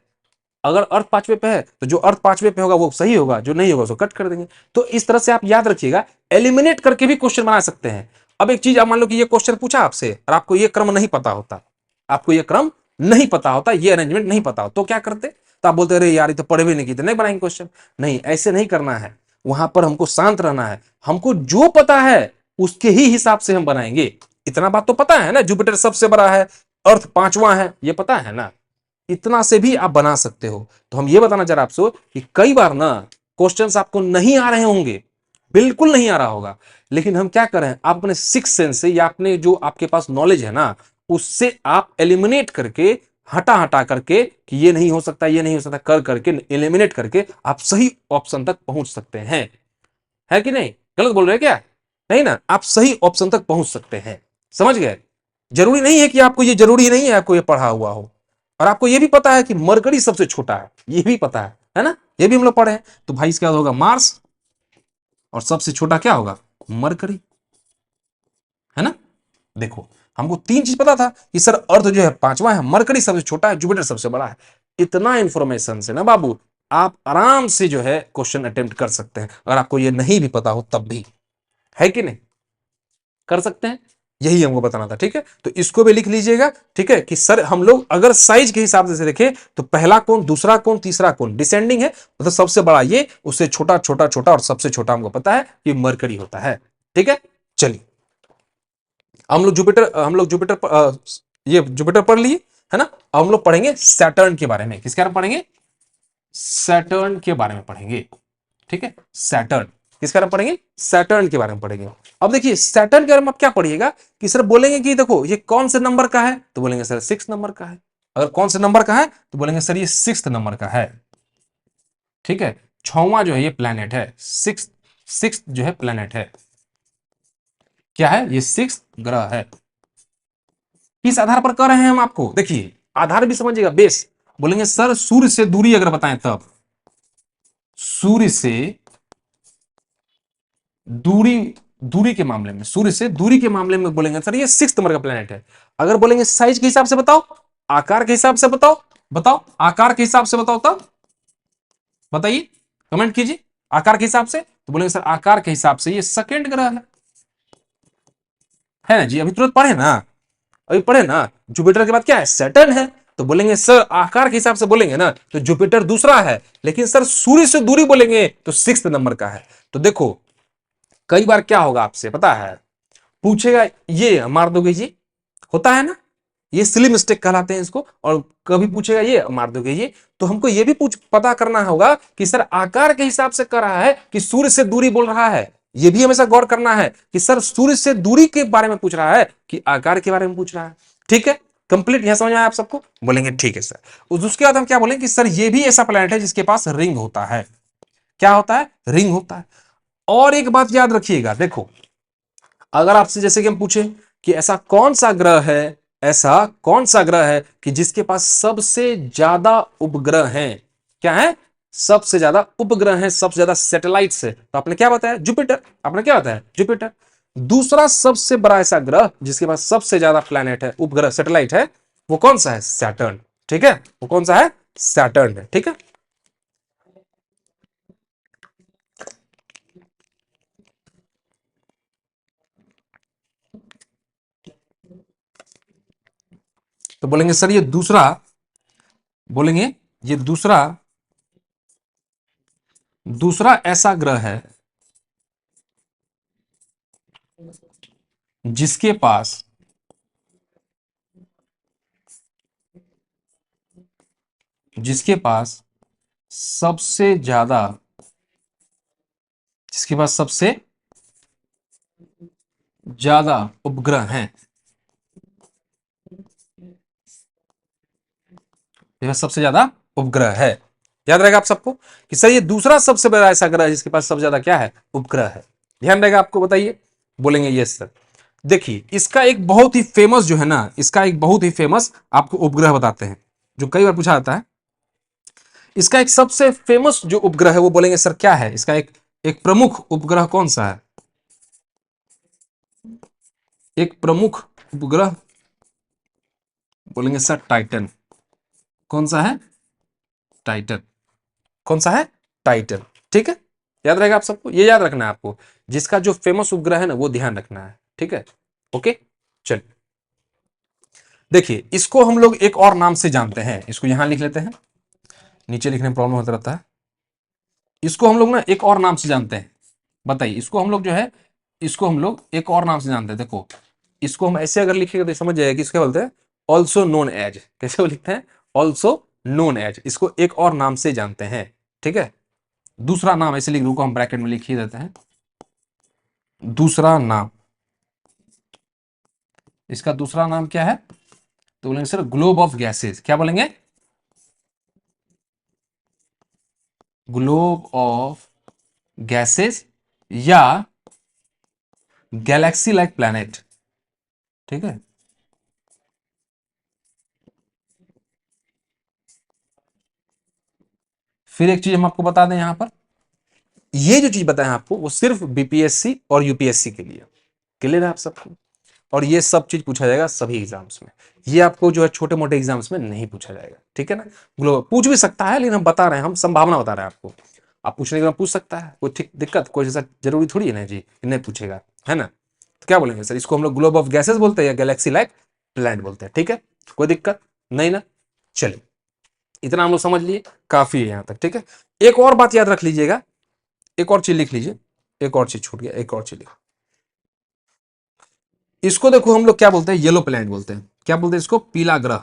अगर अर्थ पांचवे पे है तो जो अर्थ पांचवे पे होगा वो सही होगा, जो नहीं होगा उसको कट कर देंगे। तो इस तरह से आप याद रखिएगा, एलिमिनेट करके भी क्वेश्चन बना सकते हैं। अब एक चीज, आप मान लो कि ये क्वेश्चन पूछा आपसे और आपको ये क्रम नहीं पता होता, आपको ये क्रम नहीं पता होता, ये अरेंजमेंट नहीं पता हो, तो क्या करते, तो आप बोलते अरे यार ये तो पढ़े भी नहीं की, तो नहीं बनाएंगे क्वेश्चन। नहीं, ऐसे नहीं करना है, वहां पर हमको शांत रहना है, हमको जो पता है उसके ही हिसाब से हम बनाएंगे। इतना बात तो पता है ना, जुपिटर सबसे बड़ा है, अर्थ पांचवा है, ये पता है ना, इतना से भी आप बना सकते हो। तो हम ये बताना चाह रहे आपसे कि कई बार ना क्वेश्चंस आपको नहीं आ रहे होंगे, बिल्कुल नहीं आ रहा होगा, लेकिन हम क्या करें, आप अपने सिक्स सेंस से या अपने जो आपके पास नॉलेज है ना, उससे आप एलिमिनेट करके, हटा हटा करके कि ये नहीं हो सकता, ये नहीं हो सकता, कर करके एलिमिनेट करके आप सही ऑप्शन तक पहुंच सकते हैं। है कि नहीं, गलत बोल रहे हैं क्या, नहीं ना, आप सही ऑप्शन तक पहुंच सकते हैं। समझ गए, जरूरी नहीं है कि आपको ये, जरूरी नहीं है आपको ये पढ़ा हुआ हो। और आपको ये भी पता है कि मरकरी सबसे छोटा है, ये भी पता है ना, ये भी हम लोग पढ़े हैं। तो भाई इसका होगा मार्स और सबसे छोटा क्या होगा, मरकरी, है ना। देखो हमको तीन चीज पता था कि सर अर्थ जो है पांचवा है, मरकरी सबसे छोटा है, जुपिटर सबसे बड़ा है। इतना इंफॉर्मेशन से ना बाबू आप आराम से जो है क्वेश्चन अटेम्प्ट कर सकते हैं, अगर आपको ये नहीं भी पता हो तब भी, है कि नहीं, कर सकते हैं। यही हमको बताना था, ठीक है। तो इसको भी लिख लीजिएगा, ठीक है, कि सर हम लोग अगर साइज के हिसाब से देखें तो पहला कौन, दूसरा कौन, तीसरा कौन, डिसेंडिंग है, मतलब सबसे बड़ा ये, उससे छोटा छोटा छोटा, और सबसे छोटा हमको पता है कि मरकरी होता है। ठीक है, चलिए हम लोग जुपिटर ये जुपिटर पढ़ लिए, है ना। अब हम लोग पढ़ेंगे सैटर्न के बारे में। किसके बारे में पढ़ेंगे, सैटर्न के बारे में पढ़ेंगे। ठीक है, सैटर्न किसके बारे में पढ़ेंगे, सैटर्न के बारे में पढ़ेंगे। अब देखिए सैटर्न के बारे में आप क्या पढ़िएगा कि सर बोलेंगे कि देखो ये कौन से नंबर का है, तो बोलेंगे सर 6 नंबर का है। अगर कौन से नंबर का है तो बोलेंगे सर ये 6 नंबर का है। ठीक है, छठवां जो है ये प्लेनेट है, सिक्स जो है प्लेनेट है, क्या है, ये 6 ग्रह है। किस आधार पर कर रहे हैं हम आपको, देखिए आधार भी समझिएगा, बेस। बोलेंगे सर सूर्य से दूरी अगर बताएं तब, सूर्य से दूरी, दूरी के मामले में, सूर्य से दूरी के मामले में बोलेंगे सर ये 6 नंबर का प्लेनेट है। अगर बोलेंगे साइज के हिसाब से बताओ, आकार के हिसाब से बताओ, बताओ आकार के हिसाब से बताओ, तब बताइए, कमेंट कीजिए। आकार के हिसाब से तो बोलेंगे सर आकार के हिसाब से ये सेकंड ग्रह है ना जी। अभी तुरंत पढ़े ना, अभी पढ़े ना, जुपिटर के बाद क्या है, सैटर्न है। तो बोलेंगे सर आकार के हिसाब से बोलेंगे ना तो जुपिटर दूसरा है, लेकिन सर सूर्य से दूरी बोलेंगे तो 6 नंबर का है। तो देखो कई बार क्या होगा आपसे पता है, पूछेगा ये मार दोगे जी, होता है ना, ये सिली मिस्टेक कहलाते हैं इसको। और कभी पूछेगा ये मार दोगे ये, तो हमको ये भी पता करना होगा कि सर आकार के हिसाब से कर रहा है कि सूर्य से दूरी बोल रहा है। ये भी हमेशा गौर करना है कि सर सूर्य से दूरी के बारे में पूछ रहा है कि आकार के बारे में पूछ रहा है। ठीक है, कंप्लीट यहां समझ में आया आप सबको? बोलेंगे ठीक है सर। उसके बाद हम क्या बोलेंगे कि सर ये भी ऐसा प्लैनेट है जिसके पास रिंग होता है। क्या होता है? रिंग होता है। और एक बात याद रखिएगा, देखो अगर आपसे जैसे कि हम पूछे कि ऐसा कौन सा ग्रह है, ऐसा कौन सा ग्रह है कि जिसके पास सबसे ज्यादा उपग्रह हैं? क्या है? सबसे ज्यादा उपग्रह हैं, सबसे ज्यादा सैटेलाइट्स है। तो आपने क्या बताया? जुपिटर। आपने क्या बताया? जुपिटर। दूसरा सबसे बड़ा ऐसा ग्रह जिसके पास सबसे ज्यादा प्लैनेट है, उपग्रह, सैटेलाइट है, वो कौन सा है? सैटर्न। ठीक है, वो कौन सा है? सैटर्न है। ठीक है, तो बोलेंगे सर ये दूसरा, बोलेंगे ये दूसरा, दूसरा ऐसा ग्रह है जिसके पास, जिसके पास सबसे ज्यादा, जिसके पास सबसे ज्यादा उपग्रह हैं, जिसके सबसे ज्यादा उपग्रह है। याद रहेगा आप सबको कि सर ये दूसरा सबसे बड़ा ऐसा ग्रह है जिसके पास सबसे ज्यादा क्या है? उपग्रह है। ध्यान रहेगा आपको? बताइए। बोलेंगे यस सर। देखिए इसका एक बहुत ही फेमस जो है ना, इसका एक बहुत ही फेमस आपको उपग्रह बताते हैं जो कई बार पूछा जाता है। इसका एक सबसे फेमस जो उपग्रह है वो बोलेंगे सर क्या है? इसका एक एक प्रमुख उपग्रह कौन सा है? एक प्रमुख उपग्रह बोलेंगे सर टाइटन। कौन सा है? टाइटन। कौन सा है? टाइटन। ठीक है, याद रहेगा आप सबको, ये याद रखना है आपको, जिसका जो फेमस उपग्रह है ना वो ध्यान रखना है। ठीक है, ओके। चलिए देखिए इसको हम लोग एक और नाम से जानते हैं, इसको यहां लिख लेते हैं, नीचे लिखने में प्रॉब्लम होता रहता है। इसको हम लोग ना एक और नाम से जानते हैं। बताइए इसको हम लोग जो है, इसको हम लोग एक और नाम से जानते हैं। देखो इसको हम ऐसे अगर लिखेंगे तो समझ जाएगा कि इसको बोलते हैं ऑल्सो नोन एज। कैसे लिखते हैं? Also known as. इसको एक और नाम से जानते हैं। ठीक है, दूसरा नाम ऐसे लिख, रुको हम ब्रैकेट में लिख ही देते हैं, दूसरा नाम। इसका दूसरा नाम क्या है? तो बोलेंगे सर ग्लोब ऑफ गैसेस। क्या बोलेंगे? ग्लोब ऑफ गैसेस या गैलेक्सी लाइक प्लैनेट। ठीक है, फिर एक चीज हम आपको बता दें यहां पर, ये जो चीज बताएं आपको वो सिर्फ बीपीएससी और यूपीएससी के लिए। क्लियर है आप सबको? और ये सब चीज पूछा जाएगा सभी एग्जाम्स में। ये आपको जो है छोटे मोटे एग्जाम्स में नहीं पूछा जाएगा। ठीक है ना? ग्लोबल पूछ भी सकता है, लेकिन हम बता रहे हैं, हम संभावना बता रहे हैं आपको। आप पूछने के बाद पूछ सकता है, कोई ठीक दिक्कत, कोई ऐसा जरूरी थोड़ी है ना जी नहीं पूछेगा, है ना? तो क्या बोलेंगे सर, इसको हम लोग ग्लोब ऑफ गैसेस बोलते हैं या गैलेक्सी लाइक प्लैनेट बोलते हैं। ठीक है, कोई दिक्कत नहीं ना? चलिए इतना हम लोग समझ लिए, काफी है यहां तक। ठीक है, एक और बात याद रख लीजिएगा, एक और चीज लिख लीजिए, एक और चीज छूट गया, एक और चीज लिखो। इसको देखो हम लोग क्या बोलते हैं? येलो प्लैनेट बोलते हैं। क्या बोलते हैं इसको? पीला ग्रह।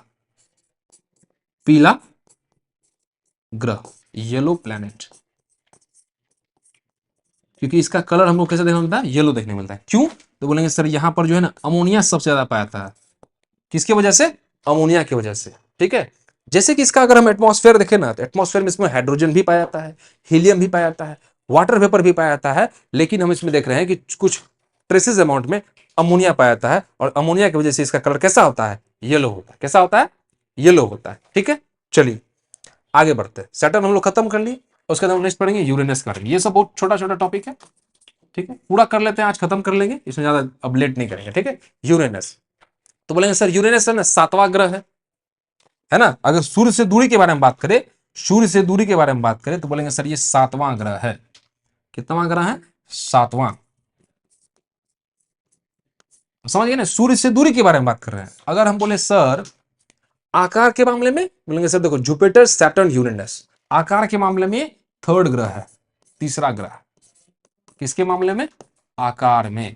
पीला ग्रह, येलो प्लैनेट। क्योंकि इसका कलर हमको कैसे देखने मिलता है? येलो देखने मिलता है। क्यों? तो बोलेंगे सर यहां पर जो है ना अमोनिया सबसे ज्यादा पाया जाता है। किसकी वजह से? अमोनिया की वजह से। ठीक है, जैसे कि इसका अगर हम एटमॉस्फेयर देखें ना, तो एटमॉस्फेयर में इसमें हाइड्रोजन भी पाया जाता है, हीलियम भी पाया जाता है, वाटर वेपर भी पाया जाता है, लेकिन हम इसमें देख रहे हैं कि कुछ ट्रेसेस अमाउंट में अमोनिया पाया जाता है, और अमोनिया की वजह से इसका कलर कैसा होता है? येलो होता है। कैसा होता है? येलो होता है। ठीक है, चलिए आगे बढ़ते हैं। सैटर्न हम लोग खत्म कर लिए, उसके बाद हम नेक्स्ट पढ़ेंगे यूरेनस का। ये सब बहुत छोटा छोटा टॉपिक है। ठीक है, पूरा कर लेते हैं, आज खत्म कर लेंगे, इसमें ज्यादा अब लेट नहीं करेंगे। ठीक है, यूरेनस। तो बोलेंगे सर यूरेनस है ना सातवां ग्रह है ना? अगर सूर्य से दूरी के बारे में बात करें, सूर्य से दूरी के बारे में बात करें तो बोलेंगे सर ये सातवां ग्रह है। कितवां ग्रह है? सातवां। समझ गए ना? सूर्य से दूरी के बारे में बात कर रहे हैं। अगर हम बोले सर आकार के मामले में, बोलेंगे सर देखो जुपिटर सैटर्न यूरेनस आकार के मामले में थर्ड ग्रह है, तीसरा ग्रह। किसके मामले में? आकार में।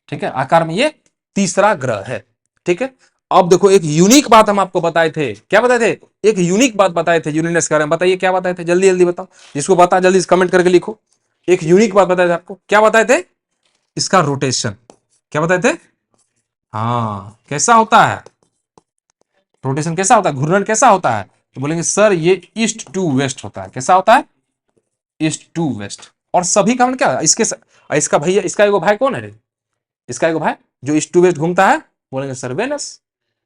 ठीक है, आकार में ये तीसरा ग्रह है। ठीक है, अब देखो एक यूनिक बात हम आपको बताए थे। क्या बताए थे? एक यूनिक बात बताए थे यूरेनस के बारे में। बताइए क्या बताए थे? जल्दी जल्दी बताओ, जिसको बता जल्दी कमेंट करके लिखो। एक यूनिक बात बताए थे आपको। क्या बताए थे? इसका रोटेशन। क्या बताए थे? हाँ, कैसा होता है रोटेशन, कैसा होता है, घूर्णन कैसा होता है? तो बोलेंगे सर ये ईस्ट टू वेस्ट होता है। कैसा होता है? East to west. और सभी का मतलब क्या इसका भैया, इसका एगो भाई कौन है रे? इसका एगो भाई जो ईस्ट टू वेस्ट घूमता है, बोलेंगे सर वेनस,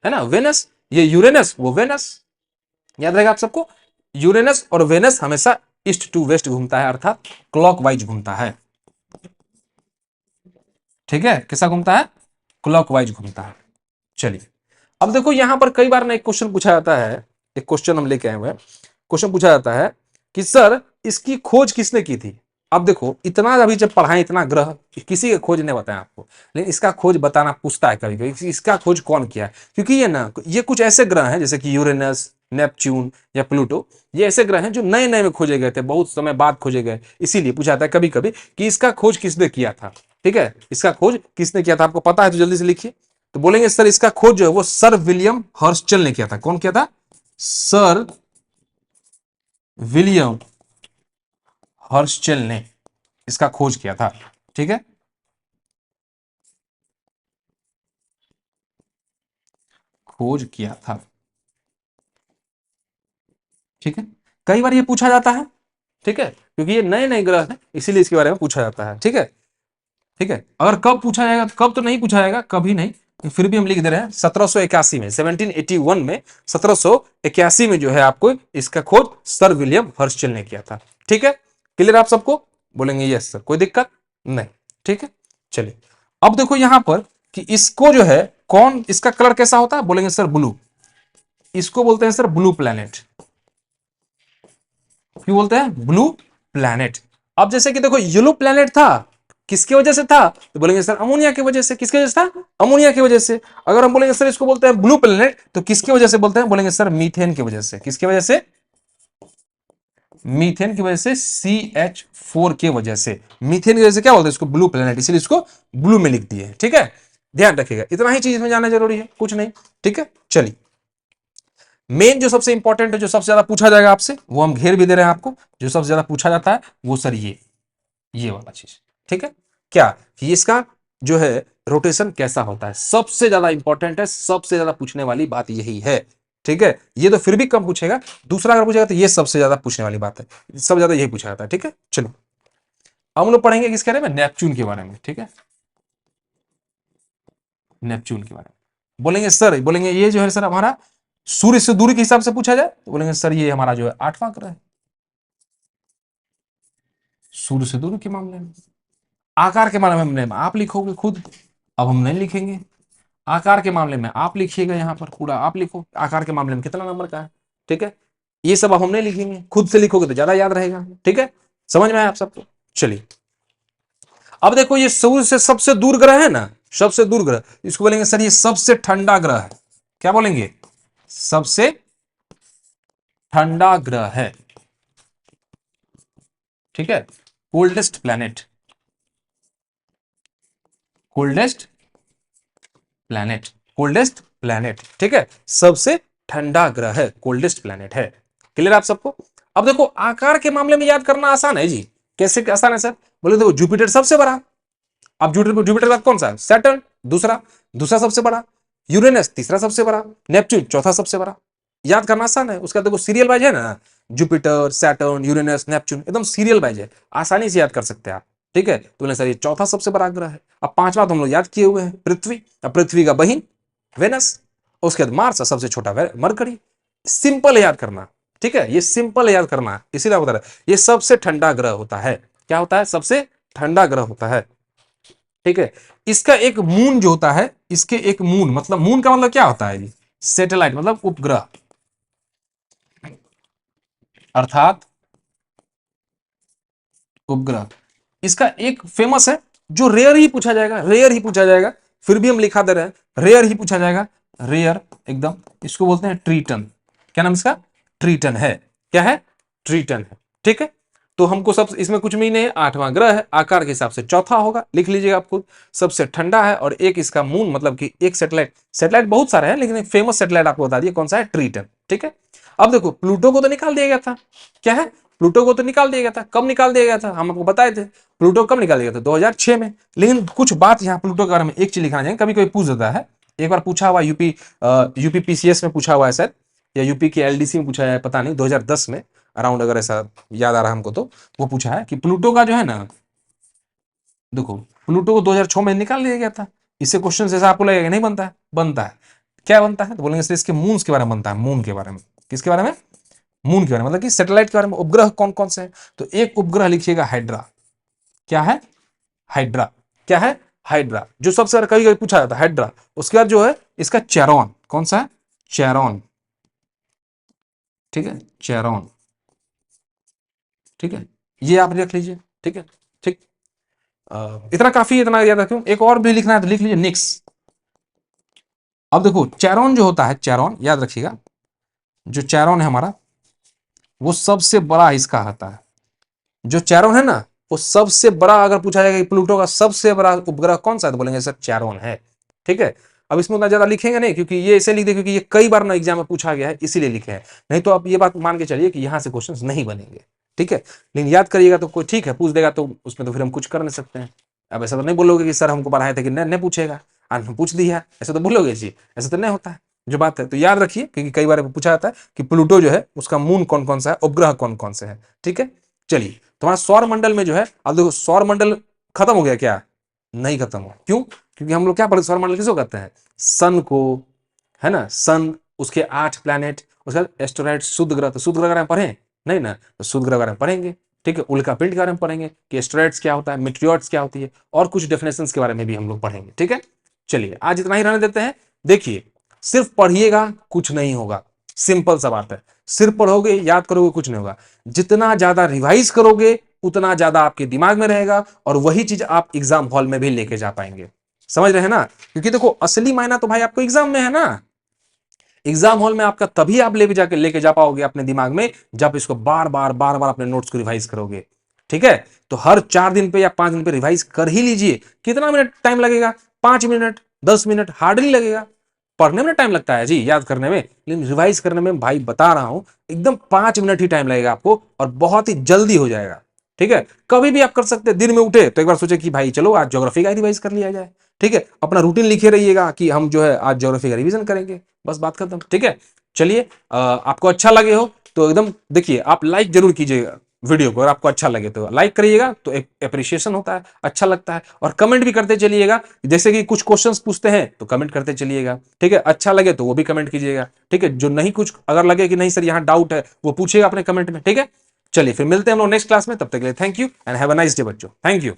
है ना, वेनस। ये यूरेनस, वो वेनस, याद रहेगा आप सबको। यूरेनस और वेनस हमेशा ईस्ट टू वेस्ट घूमता है, अर्थात क्लॉकवाइज घूमता है। ठीक है, कैसा घूमता है? क्लॉकवाइज घूमता है। चलिए, अब देखो यहां पर कई बार ना एक क्वेश्चन पूछा जाता है, एक क्वेश्चन हम लेके आए हुए हैं। क्वेश्चन पूछा जाता है कि सर इसकी खोज किसने की थी? अब देखो इतना अभी जब पढ़ाएं, इतना ग्रह किसी का खोज नहीं बताया आपको, लेकिन इसका खोज बताना पूछता है कभी कभी, इसका खोज कौन किया है? क्योंकि ये ना, ये कुछ ऐसे ग्रह हैं जैसे कि यूरेनस, नेपच्यून या प्लूटो, ये ऐसे ग्रह हैं जो नए नए में खोजे गए थे, बहुत समय बाद खोजे गए, इसीलिए पूछा जाता है कभी कभी कि इसका खोज किसने किया था। ठीक है, इसका खोज किसने किया था, आपको पता है तो जल्दी से लिखिए। तो बोलेंगे सर इसका खोज जो है वो सर विलियम हर्स्चल ने किया था। कौन किया था? सर विलियम हर्स्चल ने इसका खोज किया था। ठीक है, खोज किया था। ठीक है, कई बार ये पूछा जाता है। ठीक है, क्योंकि ये नए नए ग्रह हैं, इसीलिए इसके बारे में पूछा जाता है। ठीक है, ठीक है, अगर कब पूछा जाएगा, कब तो नहीं पूछा जाएगा, कभी नहीं, फिर भी हम लिख दे रहे हैं 1781 में, 1781 में, 1781 में जो है आपको इसका खोज सर विलियम हर्स्चल ने किया था। ठीक है, क्लियर आप सबको? बोलेंगे यस सर, कोई दिक्कत नहीं। ठीक है, चलिए, अब देखो यहां पर कि इसको जो है कौन, इसका कलर कैसा होता है? बोलेंगे सर ब्लू। इसको बोलते हैं सर ब्लू प्लैनेट। क्यों बोलते हैं ब्लू प्लैनेट? अब जैसे कि देखो येलो प्लैनेट था, किसकी वजह से था? तो बोलेंगे सर अमोनिया की वजह से। किसकी वजह से था? अमोनिया की वजह से। अगर हम बोलेंगे सर इसको बोलते हैं ब्लू प्लैनेट, तो किसकी वजह से बोलते हैं? बोलेंगे सर मीथेन की वजह से। किसकी वजह से? मीथेन की वजह से, CH4 की वजह से। मीथेन की वजह से क्या बोलते हैं इसको? ब्लू प्लैनेट, इसलिए इसको ब्लू में लिख दिए। ठीक है, ध्यान रखिएगा, इतना ही चीज में जानना जरूरी है, कुछ नहीं। ठीक है, चलिए, मेन जो सबसे इंपॉर्टेंट है, जो सबसे ज्यादा पूछा जाएगा आपसे, वो हम घेर भी दे रहे हैं आपको, जो सबसे ज्यादा पूछा जाता है वो सर ये वाला चीज। ठीक है, क्या कि इसका जो है रोटेशन कैसा होता है, सबसे ज्यादा इंपॉर्टेंट है, सबसे ज्यादा पूछने वाली बात यही है। ठीक है, ये तो फिर भी कम पूछेगा, दूसरा अगर पूछेगा तो ये सबसे ज्यादा पूछने वाली बात है, सबसे ज्यादा यही पूछा जाता है। ठीक है, चलो, अब हम लोग पढ़ेंगे किसके बारे में? नेपच्यून के बारे में। ठीक है, नेपच्यून के बारे में बोलेंगे सर, बोलेंगे ये जो है सर हमारा सूर्य से दूरी के हिसाब से पूछा जाए, तो बोलेंगे सर ये हमारा जो है 8वां ग्रह है, सूर्य से दूरी के मामले में। आकार के मामले में आप लिखोगे खुद, अब हम नहीं लिखेंगे। आकार के मामले में आप लिखिएगा, यहां पर पूरा आप लिखो आकार के मामले में कितना नंबर का है। ठीक है, ये सब अब हम नहीं लिखेंगे, खुद से लिखोगे तो ज्यादा याद रहेगा। ठीक है, समझ में आया आप सबको? चलिए, अब देखो ये सूर्य से सबसे दूर ग्रह है ना, सबसे दूर ग्रह, इसको बोलेंगे सर ये सबसे ठंडा ग्रह है। क्या बोलेंगे? सबसे ठंडा ग्रह है। ठीक है, coldest planet, coldest planet, coldest planet. ठीक है, सबसे ठंडा ग्रह है, कोल्डेस्ट प्लैनेट है। क्लियर आप सबको? अब देखो आकार के मामले में याद करना आसान है जी। कैसे आसान है सर? बोले देखो जुपिटर सबसे बड़ा, अब जुपिटर जुपिटर के बाद कौन सा है? सैटर्न, दूसरा, दूसरा सबसे बड़ा, यूरेनस तीसरा सबसे बड़ा, नेपच्यून चौथा सबसे बड़ा। याद करना आसान है, उसका देखो सीरियल वाइज है ना, जुपिटर, सैटर्न, यूरेनस, नेपच्यून, एकदम सीरियल वाइज है, आसानी से याद कर सकते हैं आप। ठीक है, तो बोले सर ये चौथा सबसे बड़ा ग्रह है। अब पांचवा तो हम लोग याद किए हुए हैं, पृथ्वी, अब पृथ्वी का बहिन वेनस, उसके बाद मार्स, सबसे छोटा मरकरी। सिंपल है याद करना। ठीक है, ये सिंपल है याद करना, इसीलिए बता रहा ये सबसे ठंडा ग्रह होता है। क्या होता है? सबसे ठंडा ग्रह होता है। ठीक है, इसका एक मून जो होता है, इसके एक मून, मतलब मून का मतलब क्या होता है जी? सैटेलाइट, मतलब उपग्रह, अर्थात उपग्रह। इसका एक फेमस है, जो रेयर ही पूछा जाएगा, रेयर ही पूछा जाएगा, फिर भी हम लिखा दे रहे हैं रेयर ही पूछा जाएगा, रेयर एकदम। इसको बोलते हैं ट्रीटन। क्या नाम इसका? ट्रीटन है। क्या है? ट्रीटन है। ठीक है, तो हमको सब इसमें कुछ भी नहीं है, 8वां ग्रह है, आकार के हिसाब से चौथा होगा, लिख लीजिएगा आप खुद। सबसे ठंडा है, और एक इसका मून, मतलब कि एक सैटेलाइट, सैटेलाइट बहुत सारे हैं लेकिन एक फेमस सैटेलाइट आपको बता दिए कौन सा है, ट्रीटन। ठीक है, अब देखो प्लूटो को तो निकाल दिया गया था। क्या है? प्लूटो को तो निकाल दिया गया था। कब निकाल दिया गया था? हम आपको बताए थे, प्लूटो कब निकाल दिया गया था? 2006 में। लेकिन कुछ बात यहाँ प्लूटो के बारे में एक चीज लिखना चाहिए, कभी कोई पूछ देता है एक बार पूछा हुआ यूपी यूपी पीसीएस में पूछा हुआ है शायद, या यूपी के एलडीसी में पूछा है, पता नहीं, 2010 में अराउंड, अगर ऐसा याद आ रहा है हमको तो वो पूछा है कि प्लूटो का जो है ना, देखो प्लूटो को 2006 में निकाल लिया गया था। इससे क्वेश्चन जैसा आपको लगेगा नहीं बनता है, बनता है। क्या बनता है तो बोलेंगे सर इसके मून्स के बारे में बनता है, मून के बारे में। किसके बारे में? मून के बारे में, मतलब कि सैटेलाइट के बारे में। उपग्रह कौन कौन से हैं? तो एक उपग्रह लिखिएगा हाइड्रा। क्या है? हाइड्रा। क्या है? हाइड्रा, जो सबसे कभी कभी पूछा जाता है हाइड्रा। उसके बाद जो है इसका चेरॉन, कौन सा है? चेरॉन। ठीक है, चेरॉन। ठीक है, ये आप रख लीजिए। ठीक है, ठीक। इतना काफी, इतना याद रखूं। एक और भी लिखना है तो लिख लीजिए, निक्स। अब देखो चेरॉन जो होता है, चेरॉन याद रखिएगा, जो चेरॉन है हमारा, वो सबसे बड़ा इसका होता है। जो चेरॉन है ना, वो सबसे बड़ा, अगर पूछा जाएगा कि प्लूटो का सबसे बड़ा उपग्रह कौन सा है तो बोलेंगे सर चेरॉन है। ठीक है, अब इसमें उतना ज्यादा लिखेंगे नहीं, क्योंकि ये ऐसे लिख दे, क्योंकि ये कई बार ना एग्जाम में पूछा गया है, इसीलिए लिखे हैं। नहीं तो आप ये बात मान के चलिए कि यहां से क्वेश्चंस नहीं बनेंगे। ठीक है, लेकिन याद करिएगा तो कोई ठीक है, पूछ देगा तो उसमें तो फिर हम कुछ कर नहीं सकते हैं। अब ऐसा तो नहीं बोलोगे कि सर हमको पढ़ाए थे कि नहीं पूछेगा, आज हम पूछ दिया, ऐसा तो बोलोगे जी? ऐसा तो नहीं होता है जो बात है। तो याद रखिए, क्योंकि कई बार पूछा जाता है कि प्लूटो जो है उसका मून कौन कौन सा है, उपग्रह कौन कौन से है। ठीक है, चलिए तुम्हारा सौर मंडल में जो है, अब देखो सौर मंडल खत्म हो गया क्या? नहीं खत्म हो। क्यों? क्योंकि हम लोग क्या पढ़े, सौर मंडल किसको कहते हैं? सन को, है ना, सन, उसके 8 प्लैनेट, उसके बाद एस्टेरॉइड, शुद्ध ग्रह। तो शुद्ध ग्रह के बारे में पढ़े नहीं ना, तो शुद्ध ग्रह के बारे में पढ़ेंगे। ठीक है, उल्का पिंड के बारे में पढ़ेंगे कि एस्टेरॉइड्स क्या होता है, मेटेरियॉर्स क्या होती है, और कुछ डेफिनेशंस के बारे में भी हम लोग पढ़ेंगे। ठीक है, चलिए आज इतना ही रहने देते हैं। देखिए सिर्फ पढ़िएगा कुछ नहीं होगा, सिंपल सा बात है। सिर्फ पढ़ोगे याद करोगे कुछ नहीं होगा। जितना ज्यादा रिवाइज करोगे उतना ज्यादा आपके दिमाग में रहेगा, और वही चीज आप एग्जाम हॉल में भी लेके जा पाएंगे। समझ रहे हैं ना? क्योंकि देखो असली मायना तो भाई आपको एग्जाम में है ना। एग्जाम हॉल में आपका तभी आप लेके जा पाओगे अपने दिमाग में, जब इसको बार बार अपने नोट्स को रिवाइज करोगे। ठीक है, तो हर 4 दिन पे या 5 दिन पे रिवाइज कर ही लीजिए। कितना मिनट टाइम लगेगा? 5 मिनट, 10 मिनट, हार्डली लगेगा। पढ़ने में टाइम लगता है जी, याद करने में, लेकिन रिवाइज करने में भाई बता रहा हूं एकदम 5 मिनट ही टाइम लगेगा आपको, और बहुत ही जल्दी हो जाएगा। ठीक है, कभी भी आप कर सकते हैं। दिन में उठे तो एक बार सोचे कि भाई चलो आज ज्योग्राफी का रिवाइज कर लिया जाए। ठीक है, अपना रूटीन लिखे रहिएगा कि हम जो है आज ज्योग्राफी का रिवीजन करेंगे, बस बात खत्म। ठीक है, चलिए आपको अच्छा लगे हो तो एकदम देखिए, आप लाइक जरूर कीजिएगा वीडियो को। अगर आपको अच्छा लगे तो लाइक करिएगा, तो एक अप्रिशिएशन होता है, अच्छा लगता है। और कमेंट भी करते चलिएगा, जैसे कि कुछ क्वेश्चंस पूछते हैं तो कमेंट करते चलिएगा। ठीक है, अच्छा लगे तो वो भी कमेंट कीजिएगा। ठीक है, जो नहीं, कुछ अगर लगे कि नहीं सर यहाँ डाउट है, वो पूछिएगा अपने कमेंट में। ठीक है, चलिए फिर मिलते हैं हम लोग नेक्स्ट क्लास में। तब तक के लिए thank you and have a nice day बच्चों। Thank you.